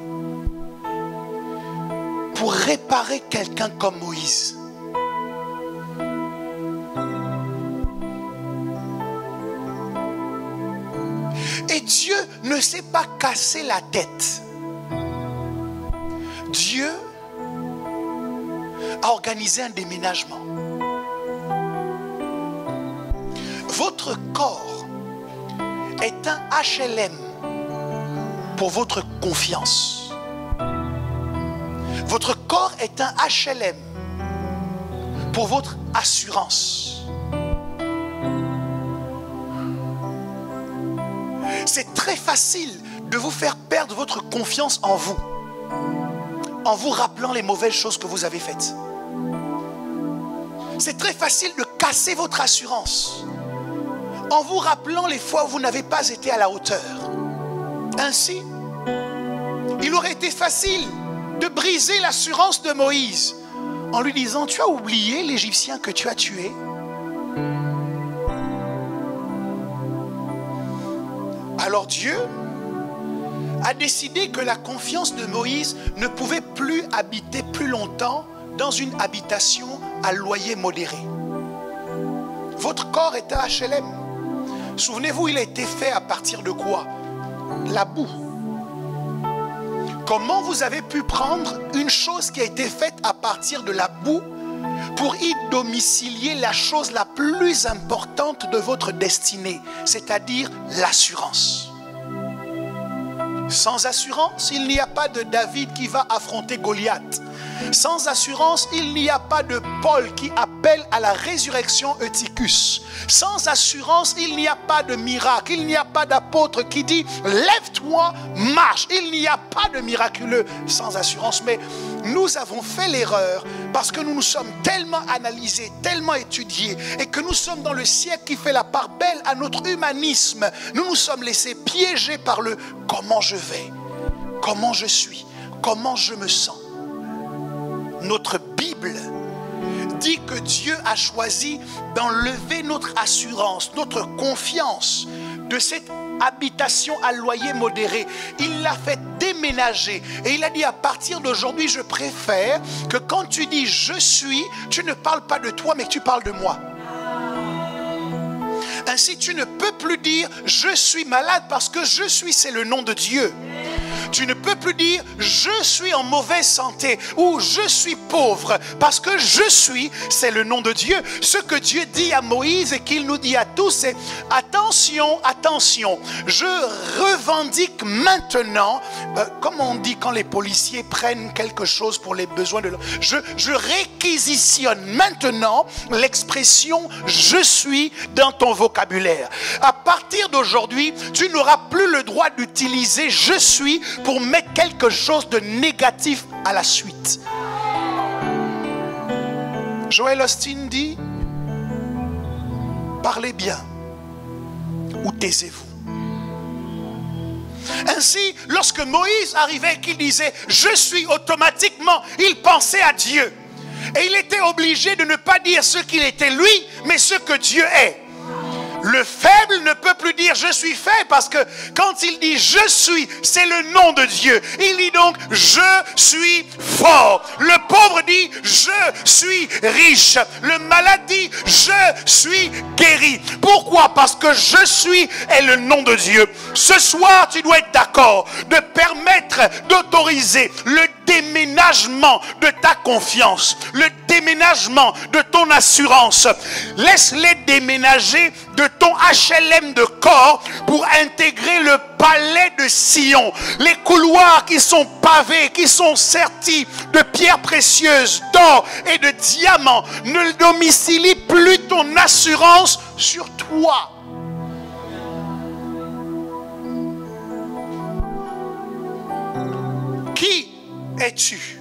pour réparer quelqu'un comme Moïse? Et Dieu ne s'est pas cassé la tête. Dieu a organisé un déménagement. Votre corps est un HLM pour votre confiance. Votre corps est un HLM pour votre assurance. C'est très facile de vous faire perdre votre confiance en vous, en vous rappelant les mauvaises choses que vous avez faites. C'est très facile de casser votre assurance en vous rappelant les fois où vous n'avez pas été à la hauteur. Ainsi, il aurait été facile de briser l'assurance de Moïse en lui disant « Tu as oublié l'Égyptien que tu as tué ?» Alors Dieu a décidé que la confiance de Moïse ne pouvait plus habiter plus longtemps dans une habitation à loyer modéré. Votre corps est un HLM. Souvenez-vous, il a été fait à partir de quoi? La boue. Comment vous avez pu prendre une chose qui a été faite à partir de la boue pour y domicilier la chose la plus importante de votre destinée, c'est-à-dire l'assurance? Sans assurance, il n'y a pas de David qui va affronter Goliath. Sans assurance, il n'y a pas de Paul qui appelle à la résurrection Eutychus. Sans assurance, il n'y a pas de miracle. Il n'y a pas d'apôtre qui dit « Lève-toi, marche ». Il n'y a pas de miraculeux sans assurance. Mais nous avons fait l'erreur parce que nous nous sommes tellement analysés, tellement étudiés et que nous sommes dans le siècle qui fait la part belle à notre humanisme. Nous nous sommes laissés piéger par le « comment je vais, comment je suis, comment je me sens ». Notre Bible dit que Dieu a choisi d'enlever notre assurance, notre confiance de cette habitation à loyer modéré. Il l'a fait déménager et il a dit à partir d'aujourd'hui, je préfère que quand tu dis je suis, tu ne parles pas de toi mais tu parles de moi. Ainsi, tu ne peux plus dire je suis malade parce que je suis, c'est le nom de Dieu. Tu ne peux plus dire je suis en mauvaise santé ou je suis pauvre parce que je suis, c'est le nom de Dieu. Ce que Dieu dit à Moïse et qu'il nous dit à tous, c'est attention, attention, je revendique maintenant, comme on dit quand les policiers prennent quelque chose pour les besoins de l'homme, je réquisitionne maintenant l'expression je suis dans ton vocabulaire. À partir d'aujourd'hui, tu n'auras plus le droit d'utiliser je suis pour mettre quelque chose de négatif à la suite. Joel Austin dit, parlez bien ou taisez-vous. Ainsi, lorsque Moïse arrivait et qu'il disait je suis, automatiquement, il pensait à Dieu. Et il était obligé de ne pas dire ce qu'il était lui, mais ce que Dieu est. Le faible ne peut plus dire je suis faible parce que quand il dit je suis, c'est le nom de Dieu. Il dit donc je suis fort. Le pauvre dit je suis riche. Le malade dit je suis guéri. Pourquoi? Parce que je suis est le nom de Dieu. Ce soir, tu dois être d'accord de permettre, d'autoriser le déménagement de ta confiance, le déménagement de ton assurance. Laisse-les déménager de ton HLM de corps pour intégrer le palais de Sion. Les couloirs qui sont pavés, qui sont sertis de pierres précieuses, d'or et de diamants, ne domicilient plus ton assurance sur toi. Qui es-tu?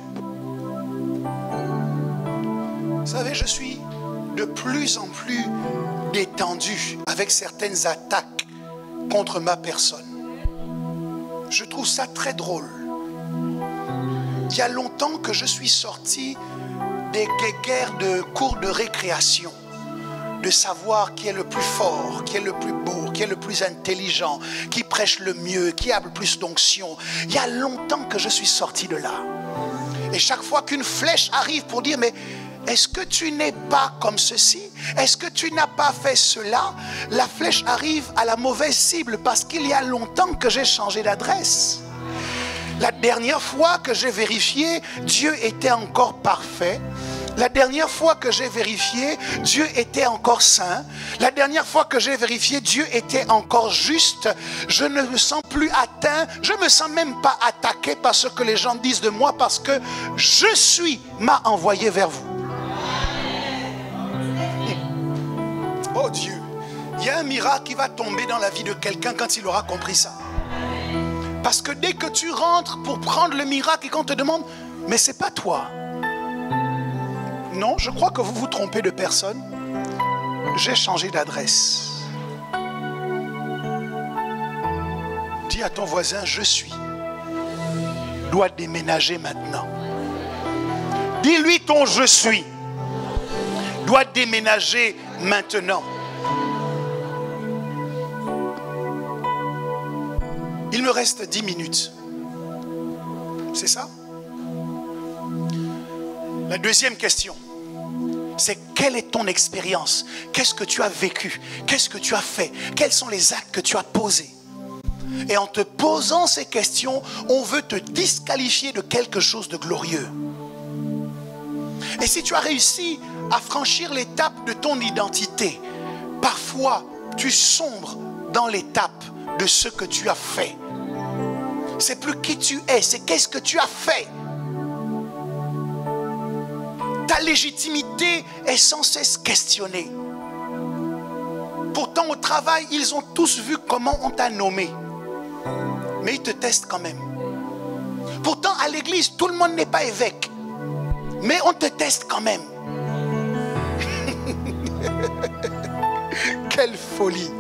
Vous savez, je suis de plus en plus détendu avec certaines attaques contre ma personne. Je trouve ça très drôle. Il y a longtemps que je suis sorti des guéguerres de cours de récréation, de savoir qui est le plus fort, qui est le plus beau, qui est le plus intelligent, qui prêche le mieux, qui a le plus d'onction. Il y a longtemps que je suis sorti de là. Et chaque fois qu'une flèche arrive pour dire mais est-ce que tu n'es pas comme ceci? Est-ce que tu n'as pas fait cela? La flèche arrive à la mauvaise cible parce qu'il y a longtemps que j'ai changé d'adresse. La dernière fois que j'ai vérifié, Dieu était encore parfait. La dernière fois que j'ai vérifié, Dieu était encore saint. La dernière fois que j'ai vérifié, Dieu était encore juste. Je ne me sens plus atteint. Je ne me sens même pas attaqué par ce que les gens disent de moi parce que je suis m'a envoyé vers vous. Oh Dieu, il y a un miracle qui va tomber dans la vie de quelqu'un quand il aura compris ça. Parce que dès que tu rentres pour prendre le miracle et qu'on te demande, mais c'est pas toi. Non, je crois que vous vous trompez de personne. J'ai changé d'adresse. Dis à ton voisin, je suis. Dois déménager maintenant. Dis-lui ton je suis. Doit déménager maintenant. Il me reste 10 minutes. C'est ça? La deuxième question, c'est quelle est ton expérience? Qu'est-ce que tu as vécu? Qu'est-ce que tu as fait? Quels sont les actes que tu as posés? Et en te posant ces questions, on veut te disqualifier de quelque chose de glorieux. Et si tu as réussi à franchir l'étape de ton identité, parfois tu sombres dans l'étape de ce que tu as fait. C'est plus qui tu es, c'est qu'est-ce que tu as fait. Ta légitimité est sans cesse questionnée. Pourtant au travail, ils ont tous vu comment on t'a nommé. Mais ils te testent quand même. Pourtant à l'église, tout le monde n'est pas évêque. Mais on te teste quand même. Quelle folie.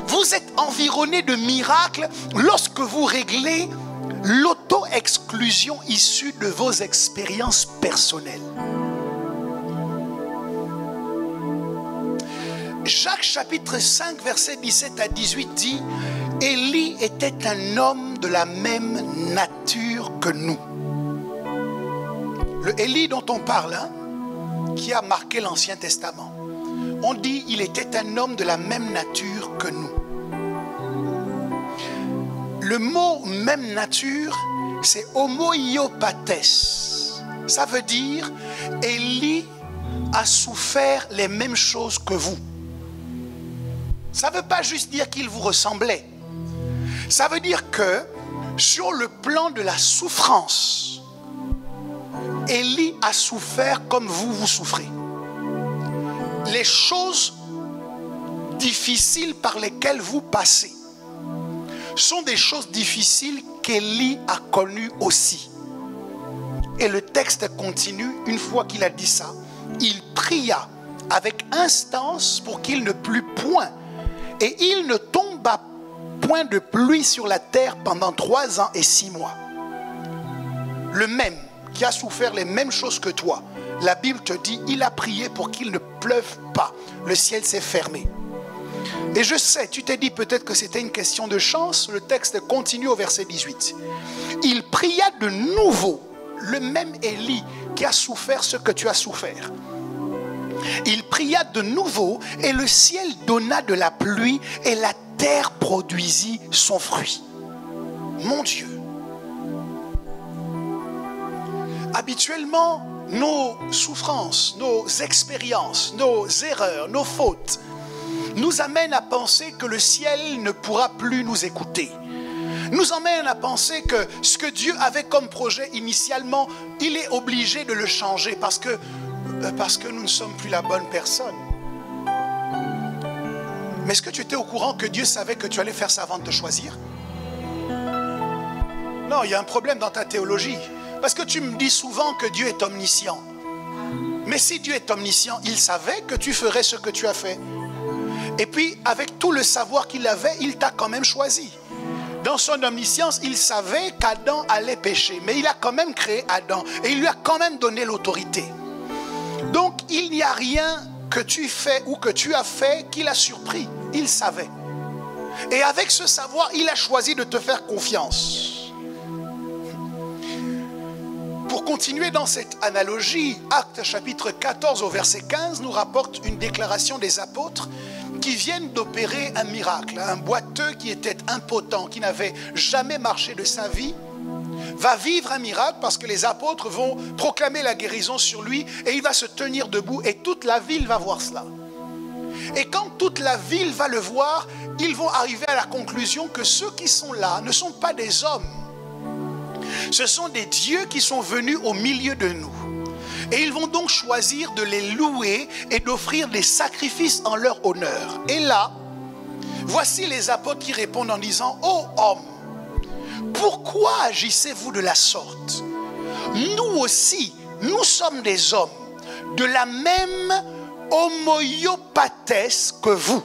Vous êtes environné de miracles lorsque vous réglez l'auto-exclusion issue de vos expériences personnelles. Jacques chapitre 5 verset 17 à 18 dit: Élie était un homme de la même nature que nous. Le Élie dont on parle, qui a marqué l'Ancien Testament, on dit il était un homme de la même nature que nous. Le mot même nature, c'est homoiopates. Ça veut dire Élie a souffert les mêmes choses que vous. Ça ne veut pas juste dire qu'il vous ressemblait. Ça veut dire que sur le plan de la souffrance, Élie a souffert comme vous souffrez. Les choses difficiles par lesquelles vous passez sont des choses difficiles qu'Élie a connues aussi. Et le texte continue, une fois qu'il a dit ça, il pria avec instance pour qu'il ne plût point. Et il ne tomba point de pluie sur la terre pendant 3 ans et 6 mois. Le même qui a souffert les mêmes choses que toi, la Bible te dit, il a prié pour qu'il ne pleuve pas. Le ciel s'est fermé. Et je sais, tu t'es dit peut-être que c'était une question de chance. Le texte continue au verset 18. Il pria de nouveau, le même Élie qui a souffert ce que tu as souffert. Il pria de nouveau et le ciel donna de la pluie et la terre produisit son fruit. Mon Dieu. Habituellement, nos souffrances, nos expériences, nos erreurs, nos fautes nous amènent à penser que le ciel ne pourra plus nous écouter. Nous amènent à penser que ce que Dieu avait comme projet initialement, il est obligé de le changer parce que nous ne sommes plus la bonne personne. Mais est-ce que tu étais au courant que Dieu savait que tu allais faire ça avant de te choisir? Non, il y a un problème dans ta théologie. Parce que tu me dis souvent que Dieu est omniscient. Mais si Dieu est omniscient, il savait que tu ferais ce que tu as fait. Et puis, avec tout le savoir qu'il avait, il t'a quand même choisi. Dans son omniscience, il savait qu'Adam allait pécher. Mais il a quand même créé Adam. Et il lui a quand même donné l'autorité. Donc, il n'y a rien que tu fais ou que tu as fait qu'il a surpris. Il savait. Et avec ce savoir, il a choisi de te faire confiance. Pour continuer dans cette analogie, Actes chapitre 14 au verset 15 nous rapporte une déclaration des apôtres qui viennent d'opérer un miracle. Un boiteux qui était impotent, qui n'avait jamais marché de sa vie, va vivre un miracle parce que les apôtres vont proclamer la guérison sur lui et il va se tenir debout et toute la ville va voir cela. Et quand toute la ville va le voir, ils vont arriver à la conclusion que ceux qui sont là ne sont pas des hommes. Ce sont des dieux qui sont venus au milieu de nous. Et ils vont donc choisir de les louer et d'offrir des sacrifices en leur honneur. Et là, voici les apôtres qui répondent en disant: « Ô homme, pourquoi agissez-vous de la sorte? Nous aussi, nous sommes des hommes de la même homoiopathèse que vous. »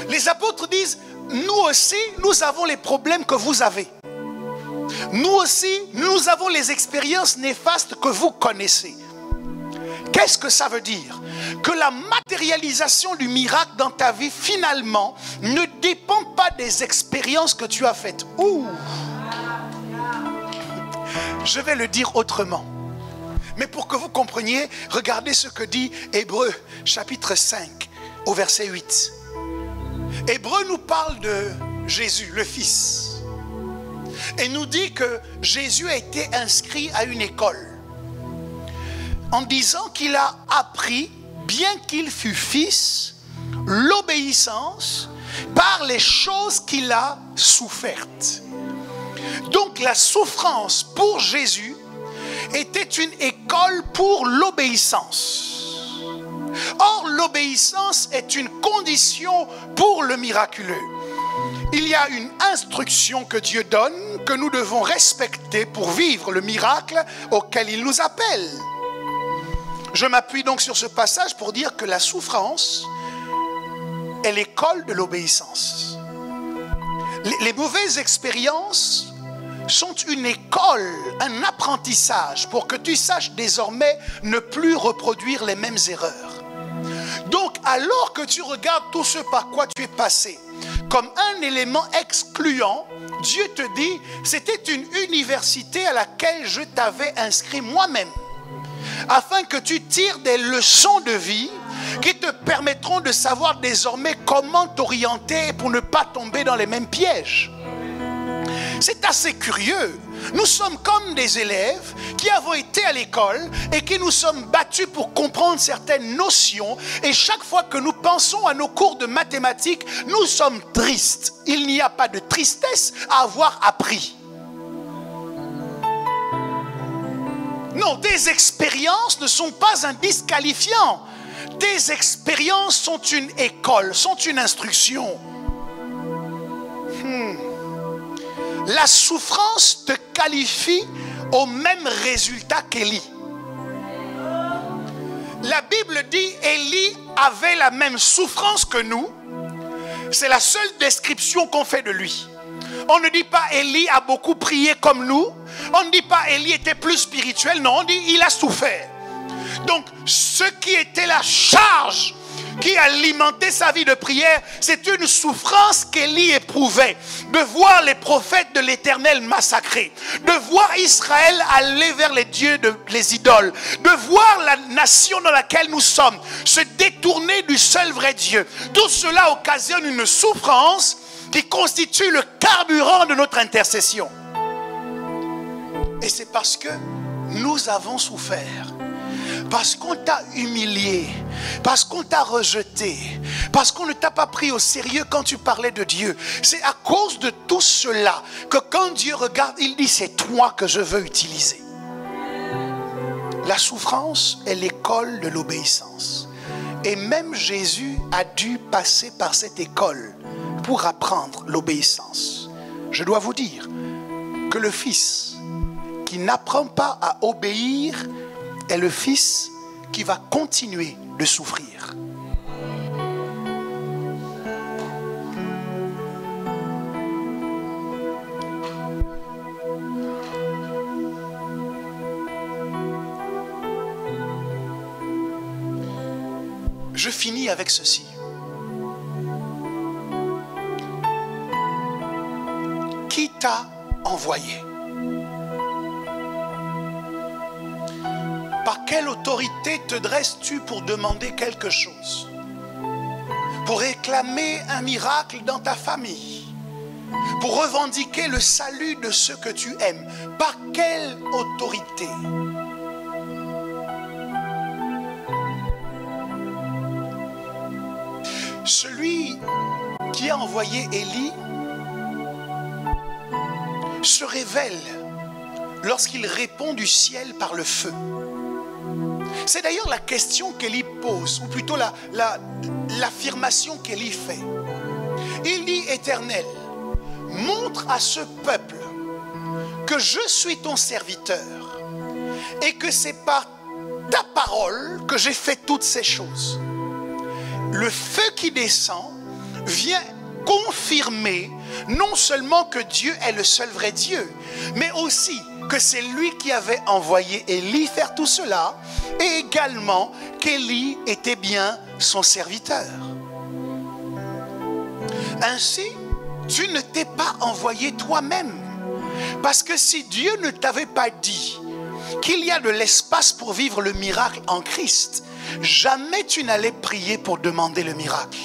Les apôtres disent: nous aussi, nous avons les problèmes que vous avez. Nous aussi, nous avons les expériences néfastes que vous connaissez. Qu'est-ce que ça veut dire? Que la matérialisation du miracle dans ta vie, finalement, ne dépend pas des expériences que tu as faites. Ouh. Je vais le dire autrement. Mais pour que vous compreniez, regardez ce que dit Hébreux chapitre 5 au verset 8. Hébreu nous parle de Jésus, le Fils, et nous dit que Jésus a été inscrit à une école, en disant qu'il a appris, bien qu'il fût fils, l'obéissance par les choses qu'il a souffertes. Donc la souffrance pour Jésus était une école pour l'obéissance. Or, l'obéissance est une condition pour le miraculeux. Il y a une instruction que Dieu donne, que nous devons respecter pour vivre le miracle auquel il nous appelle. Je m'appuie donc sur ce passage pour dire que la souffrance est l'école de l'obéissance. Les mauvaises expériences sont une école, un apprentissage pour que tu saches désormais ne plus reproduire les mêmes erreurs. Donc, alors que tu regardes tout ce par quoi tu es passé comme un élément excluant, Dieu te dit, c'était une université à laquelle je t'avais inscrit moi-même, afin que tu tires des leçons de vie qui te permettront de savoir désormais comment t'orienter pour ne pas tomber dans les mêmes pièges. C'est assez curieux. Nous sommes comme des élèves qui avons été à l'école et qui nous sommes battus pour comprendre certaines notions. Et chaque fois que nous pensons à nos cours de mathématiques, nous sommes tristes. Il n'y a pas de tristesse à avoir appris. Non, des expériences ne sont pas un disqualifiant. Des expériences sont une école, sont une instruction. La souffrance te qualifie au même résultat qu'Élie. La Bible dit Élie avait la même souffrance que nous. C'est la seule description qu'on fait de lui. On ne dit pas Élie a beaucoup prié comme nous. On ne dit pas Élie était plus spirituel. Non, on dit il a souffert. Donc ce qui était la charge qui alimentait sa vie de prière, c'est une souffrance qu'Élie éprouvait, de voir les prophètes de l'Éternel massacrés, de voir Israël aller vers les dieux, les idoles, de voir la nation dans laquelle nous sommes se détourner du seul vrai Dieu. Tout cela occasionne une souffrance qui constitue le carburant de notre intercession. Et c'est parce que nous avons souffert, parce qu'on t'a humilié, parce qu'on t'a rejeté, parce qu'on ne t'a pas pris au sérieux quand tu parlais de Dieu. C'est à cause de tout cela que quand Dieu regarde, il dit c'est toi que je veux utiliser. La souffrance est l'école de l'obéissance. Et même Jésus a dû passer par cette école pour apprendre l'obéissance. Je dois vous dire que le Fils qui n'apprend pas à obéir est le Fils qui va continuer de souffrir. Je finis avec ceci. Qui t'a envoyé? Par quelle autorité te dresses-tu pour demander quelque chose? Pour réclamer un miracle dans ta famille? Pour revendiquer le salut de ceux que tu aimes? Par quelle autorité? Celui qui a envoyé Élie se révèle lorsqu'il répond du ciel par le feu. C'est d'ailleurs la question qu'Élie pose, ou plutôt l'affirmation qu'Élie fait. Il dit, Éternel, montre à ce peuple que je suis ton serviteur et que c'est par ta parole que j'ai fait toutes ces choses. Le feu qui descend vient confirmer non seulement que Dieu est le seul vrai Dieu, mais aussi que c'est lui qui avait envoyé Élie faire tout cela, et également qu'Élie était bien son serviteur. Ainsi, tu ne t'es pas envoyé toi-même, parce que si Dieu ne t'avait pas dit qu'il y a de l'espace pour vivre le miracle en Christ, jamais tu n'allais prier pour demander le miracle.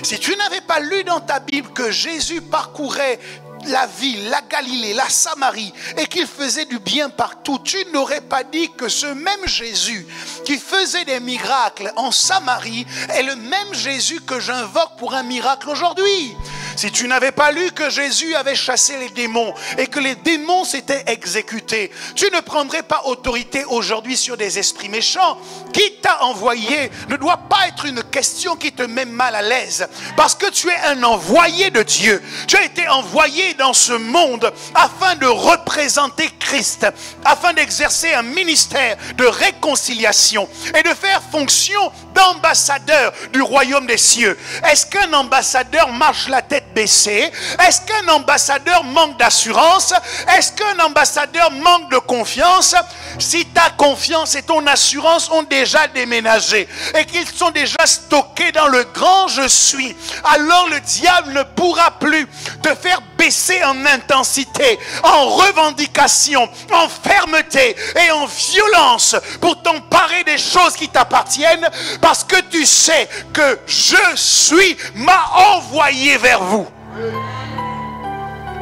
Si tu n'avais pas lu dans ta Bible que Jésus parcourait la ville, la Galilée, la Samarie, et qu'il faisait du bien partout, tu n'aurais pas dit que ce même Jésus qui faisait des miracles en Samarie est le même Jésus que j'invoque pour un miracle aujourd'hui. Si tu n'avais pas lu que Jésus avait chassé les démons et que les démons s'étaient exécutés, tu ne prendrais pas autorité aujourd'hui sur des esprits méchants. Qui t'a envoyé ne doit pas être une question qui te met mal à l'aise, parce que tu es un envoyé de Dieu. Tu as été envoyé dans ce monde afin de représenter Christ, afin d'exercer un ministère de réconciliation et de faire fonction d'ambassadeur du royaume des cieux. Est-ce qu'un ambassadeur marche la tête baissée? Est-ce qu'un ambassadeur manque d'assurance? Est-ce qu'un ambassadeur manque de confiance? Si ta confiance et ton assurance ont déjà déménagé et qu'ils sont déjà stockés dans le grand je suis, alors le diable ne pourra plus te faire baisser en intensité, en revendication, en fermeté et en violence pour t'emparer des choses qui t'appartiennent, parce que tu sais que je suis m'a envoyé vers vous.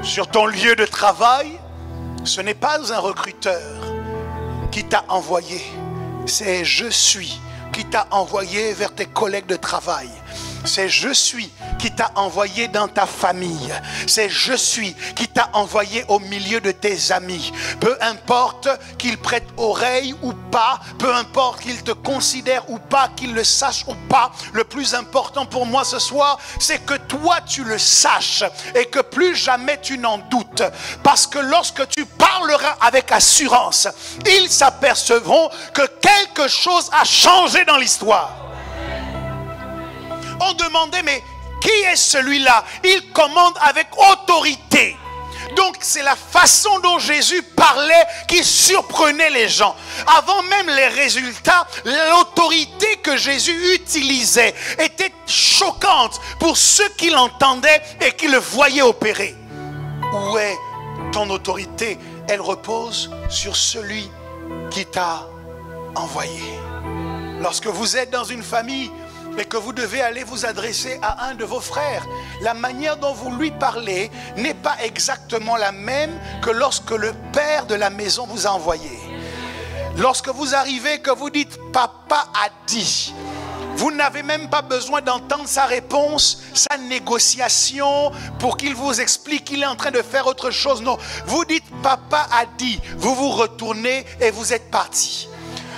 Sur ton lieu de travail, ce n'est pas un recruteur qui t'a envoyé, c'est je suis qui t'a envoyé vers tes collègues de travail. C'est je suis qui t'a envoyé dans ta famille. C'est je suis qui t'a envoyé au milieu de tes amis. Peu importe qu'ils prêtent oreille ou pas, peu importe qu'ils te considèrent ou pas, qu'ils le sachent ou pas, le plus important pour moi ce soir, c'est que toi tu le saches et que plus jamais tu n'en doutes. Parce que lorsque tu parleras avec assurance, ils s'apercevront que quelque chose a changé dans l'histoire. On demandait, mais qui est celui-là? Il commande avec autorité. Donc c'est la façon dont Jésus parlait qui surprenait les gens. Avant même les résultats, l'autorité que Jésus utilisait était choquante pour ceux qui l'entendaient et qui le voyaient opérer. Où est ton autorité? Elle repose sur celui qui t'a envoyé. Lorsque vous êtes dans une famille et que vous devez aller vous adresser à un de vos frères, la manière dont vous lui parlez n'est pas exactement la même que lorsque le père de la maison vous a envoyé. Lorsque vous arrivez, que vous dites « Papa a dit », vous n'avez même pas besoin d'entendre sa réponse, sa négociation pour qu'il vous explique qu'il est en train de faire autre chose. Non, vous dites « Papa a dit », vous vous retournez et vous êtes parti.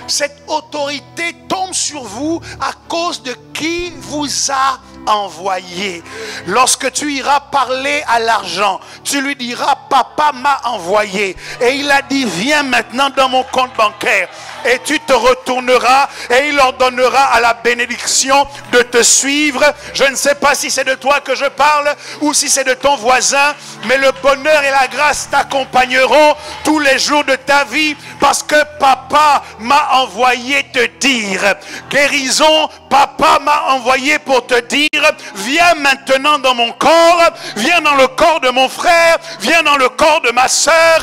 Cette autorité tombe sur vous à cause de qui vous a envoyé. Lorsque tu iras parler à l'argent, tu lui diras « Papa m'a envoyé et il a dit viens maintenant dans mon compte bancaire ». Et tu te retourneras et il ordonnera à la bénédiction de te suivre. Je ne sais pas si c'est de toi que je parle ou si c'est de ton voisin, mais le bonheur et la grâce t'accompagneront tous les jours de ta vie, parce que papa m'a envoyé te dire. Guérison, papa m'a envoyé pour te dire viens maintenant dans mon corps, viens dans le corps de mon frère, viens dans le corps de ma soeur.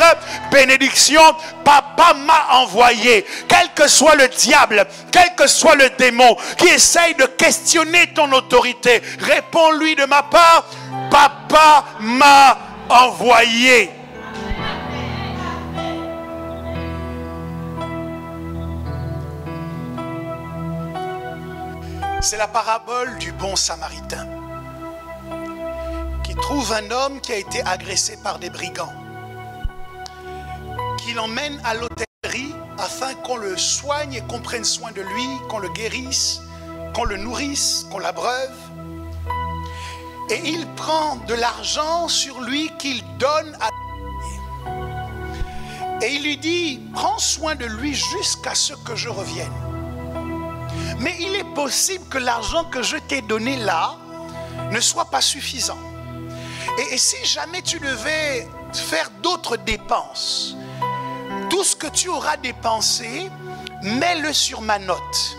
Bénédiction, papa m'a envoyé. Quel que soit le diable, quel que soit le démon qui essaye de questionner ton autorité, réponds-lui de ma part, papa m'a envoyé. C'est la parabole du bon samaritain qui trouve un homme qui a été agressé par des brigands, qui l'emmène à l'hôtellerie afin qu'on le soigne et qu'on prenne soin de lui, qu'on le guérisse, qu'on le nourrisse, qu'on l'abreuve. Et il prend de l'argent sur lui qu'il donne à lui. Et il lui dit, prends soin de lui jusqu'à ce que je revienne. Mais il est possible que l'argent que je t'ai donné là ne soit pas suffisant. Et si jamais tu devais faire d'autres dépenses, tout ce que tu auras dépensé, mets-le sur ma note.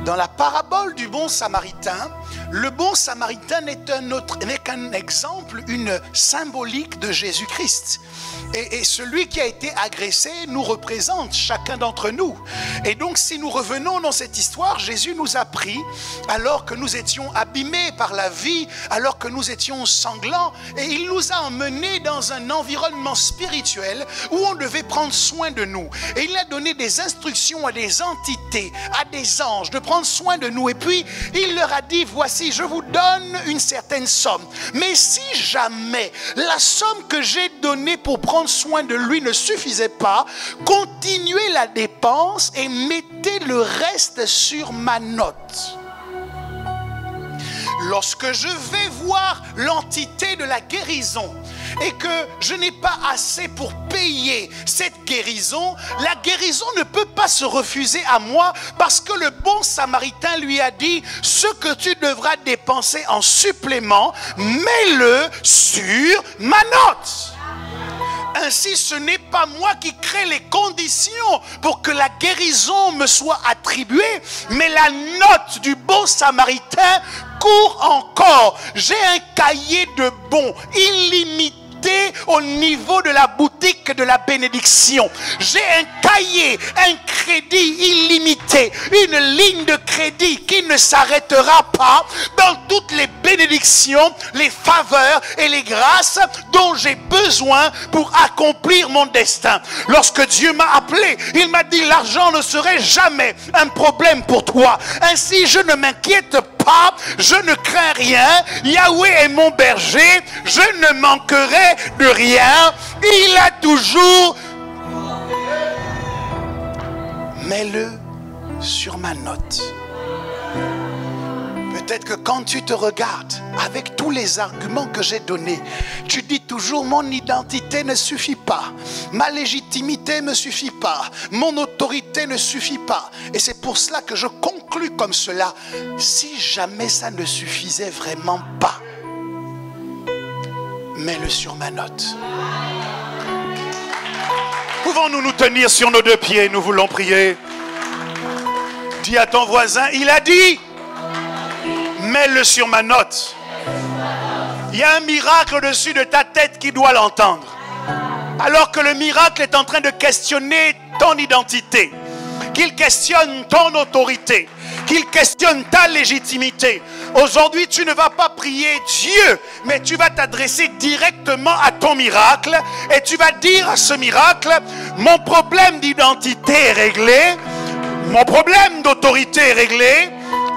Dans la parabole du bon samaritain, le bon samaritain n'est qu'un exemple, une symbolique de Jésus-Christ. Et celui qui a été agressé nous représente, chacun d'entre nous. Et donc si nous revenons dans cette histoire, Jésus nous a pris alors que nous étions abîmés par la vie, alors que nous étions sanglants, et il nous a emmenés dans un environnement spirituel où on devait prendre soin de nous. Et il a donné des instructions à des entités, à des anges, de prendre soin de nous. Et puis il leur a dit, voici, je vous donne une certaine somme. Mais si jamais la somme que j'ai donnée pour prendre soin de lui ne suffisait pas, continuez la dépense et mettez le reste sur ma note. Lorsque je vais voir l'entité de la guérison et que je n'ai pas assez pour payer cette guérison, la guérison ne peut pas se refuser à moi parce que le bon samaritain lui a dit, ce que tu devras dépenser en supplément, mets-le sur ma note. Ainsi, ce n'est pas moi qui crée les conditions pour que la guérison me soit attribuée, mais la note du bon samaritain court encore. J'ai un cahier de bons illimité au niveau de la boutique de la bénédiction. J'ai un cahier, un crédit illimité, une ligne de crédit qui ne s'arrêtera pas dans toutes les bénédictions, les faveurs et les grâces dont j'ai besoin pour accomplir mon destin. Lorsque Dieu m'a appelé, il m'a dit, l'argent ne serait jamais un problème pour toi. Ainsi, je ne m'inquiète pas, je ne crains rien. Yahweh est mon berger, je ne manquerai de rien. Il a toujours... Mets-le sur ma note. Peut-être que quand tu te regardes avec tous les arguments que j'ai donnés, tu dis toujours, mon identité ne suffit pas, ma légitimité ne suffit pas, mon autorité ne suffit pas. Et c'est pour cela que je conclus comme cela. Si jamais ça ne suffisait vraiment pas, mets-le sur ma note. Pouvons-nous nous tenir sur nos deux pieds? Nous voulons prier. Dis à ton voisin, il a dit, mets-le sur ma note. Il y a un miracle au-dessus de ta tête qui doit l'entendre. Alors que le miracle est en train de questionner ton identité, qu'il questionne ton autorité, qu'il questionne ta légitimité. Aujourd'hui, tu ne vas pas prier Dieu, mais tu vas t'adresser directement à ton miracle et tu vas dire à ce miracle, mon problème d'identité est réglé, mon problème d'autorité est réglé,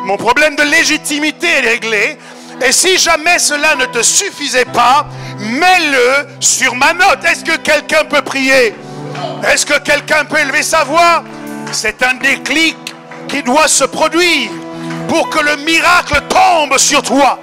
mon problème de légitimité est réglé. Et si jamais cela ne te suffisait pas, mets-le sur ma note. Est-ce que quelqu'un peut prier? Est-ce que quelqu'un peut élever sa voix? C'est un déclic qui doit se produire pour que le miracle tombe sur toi.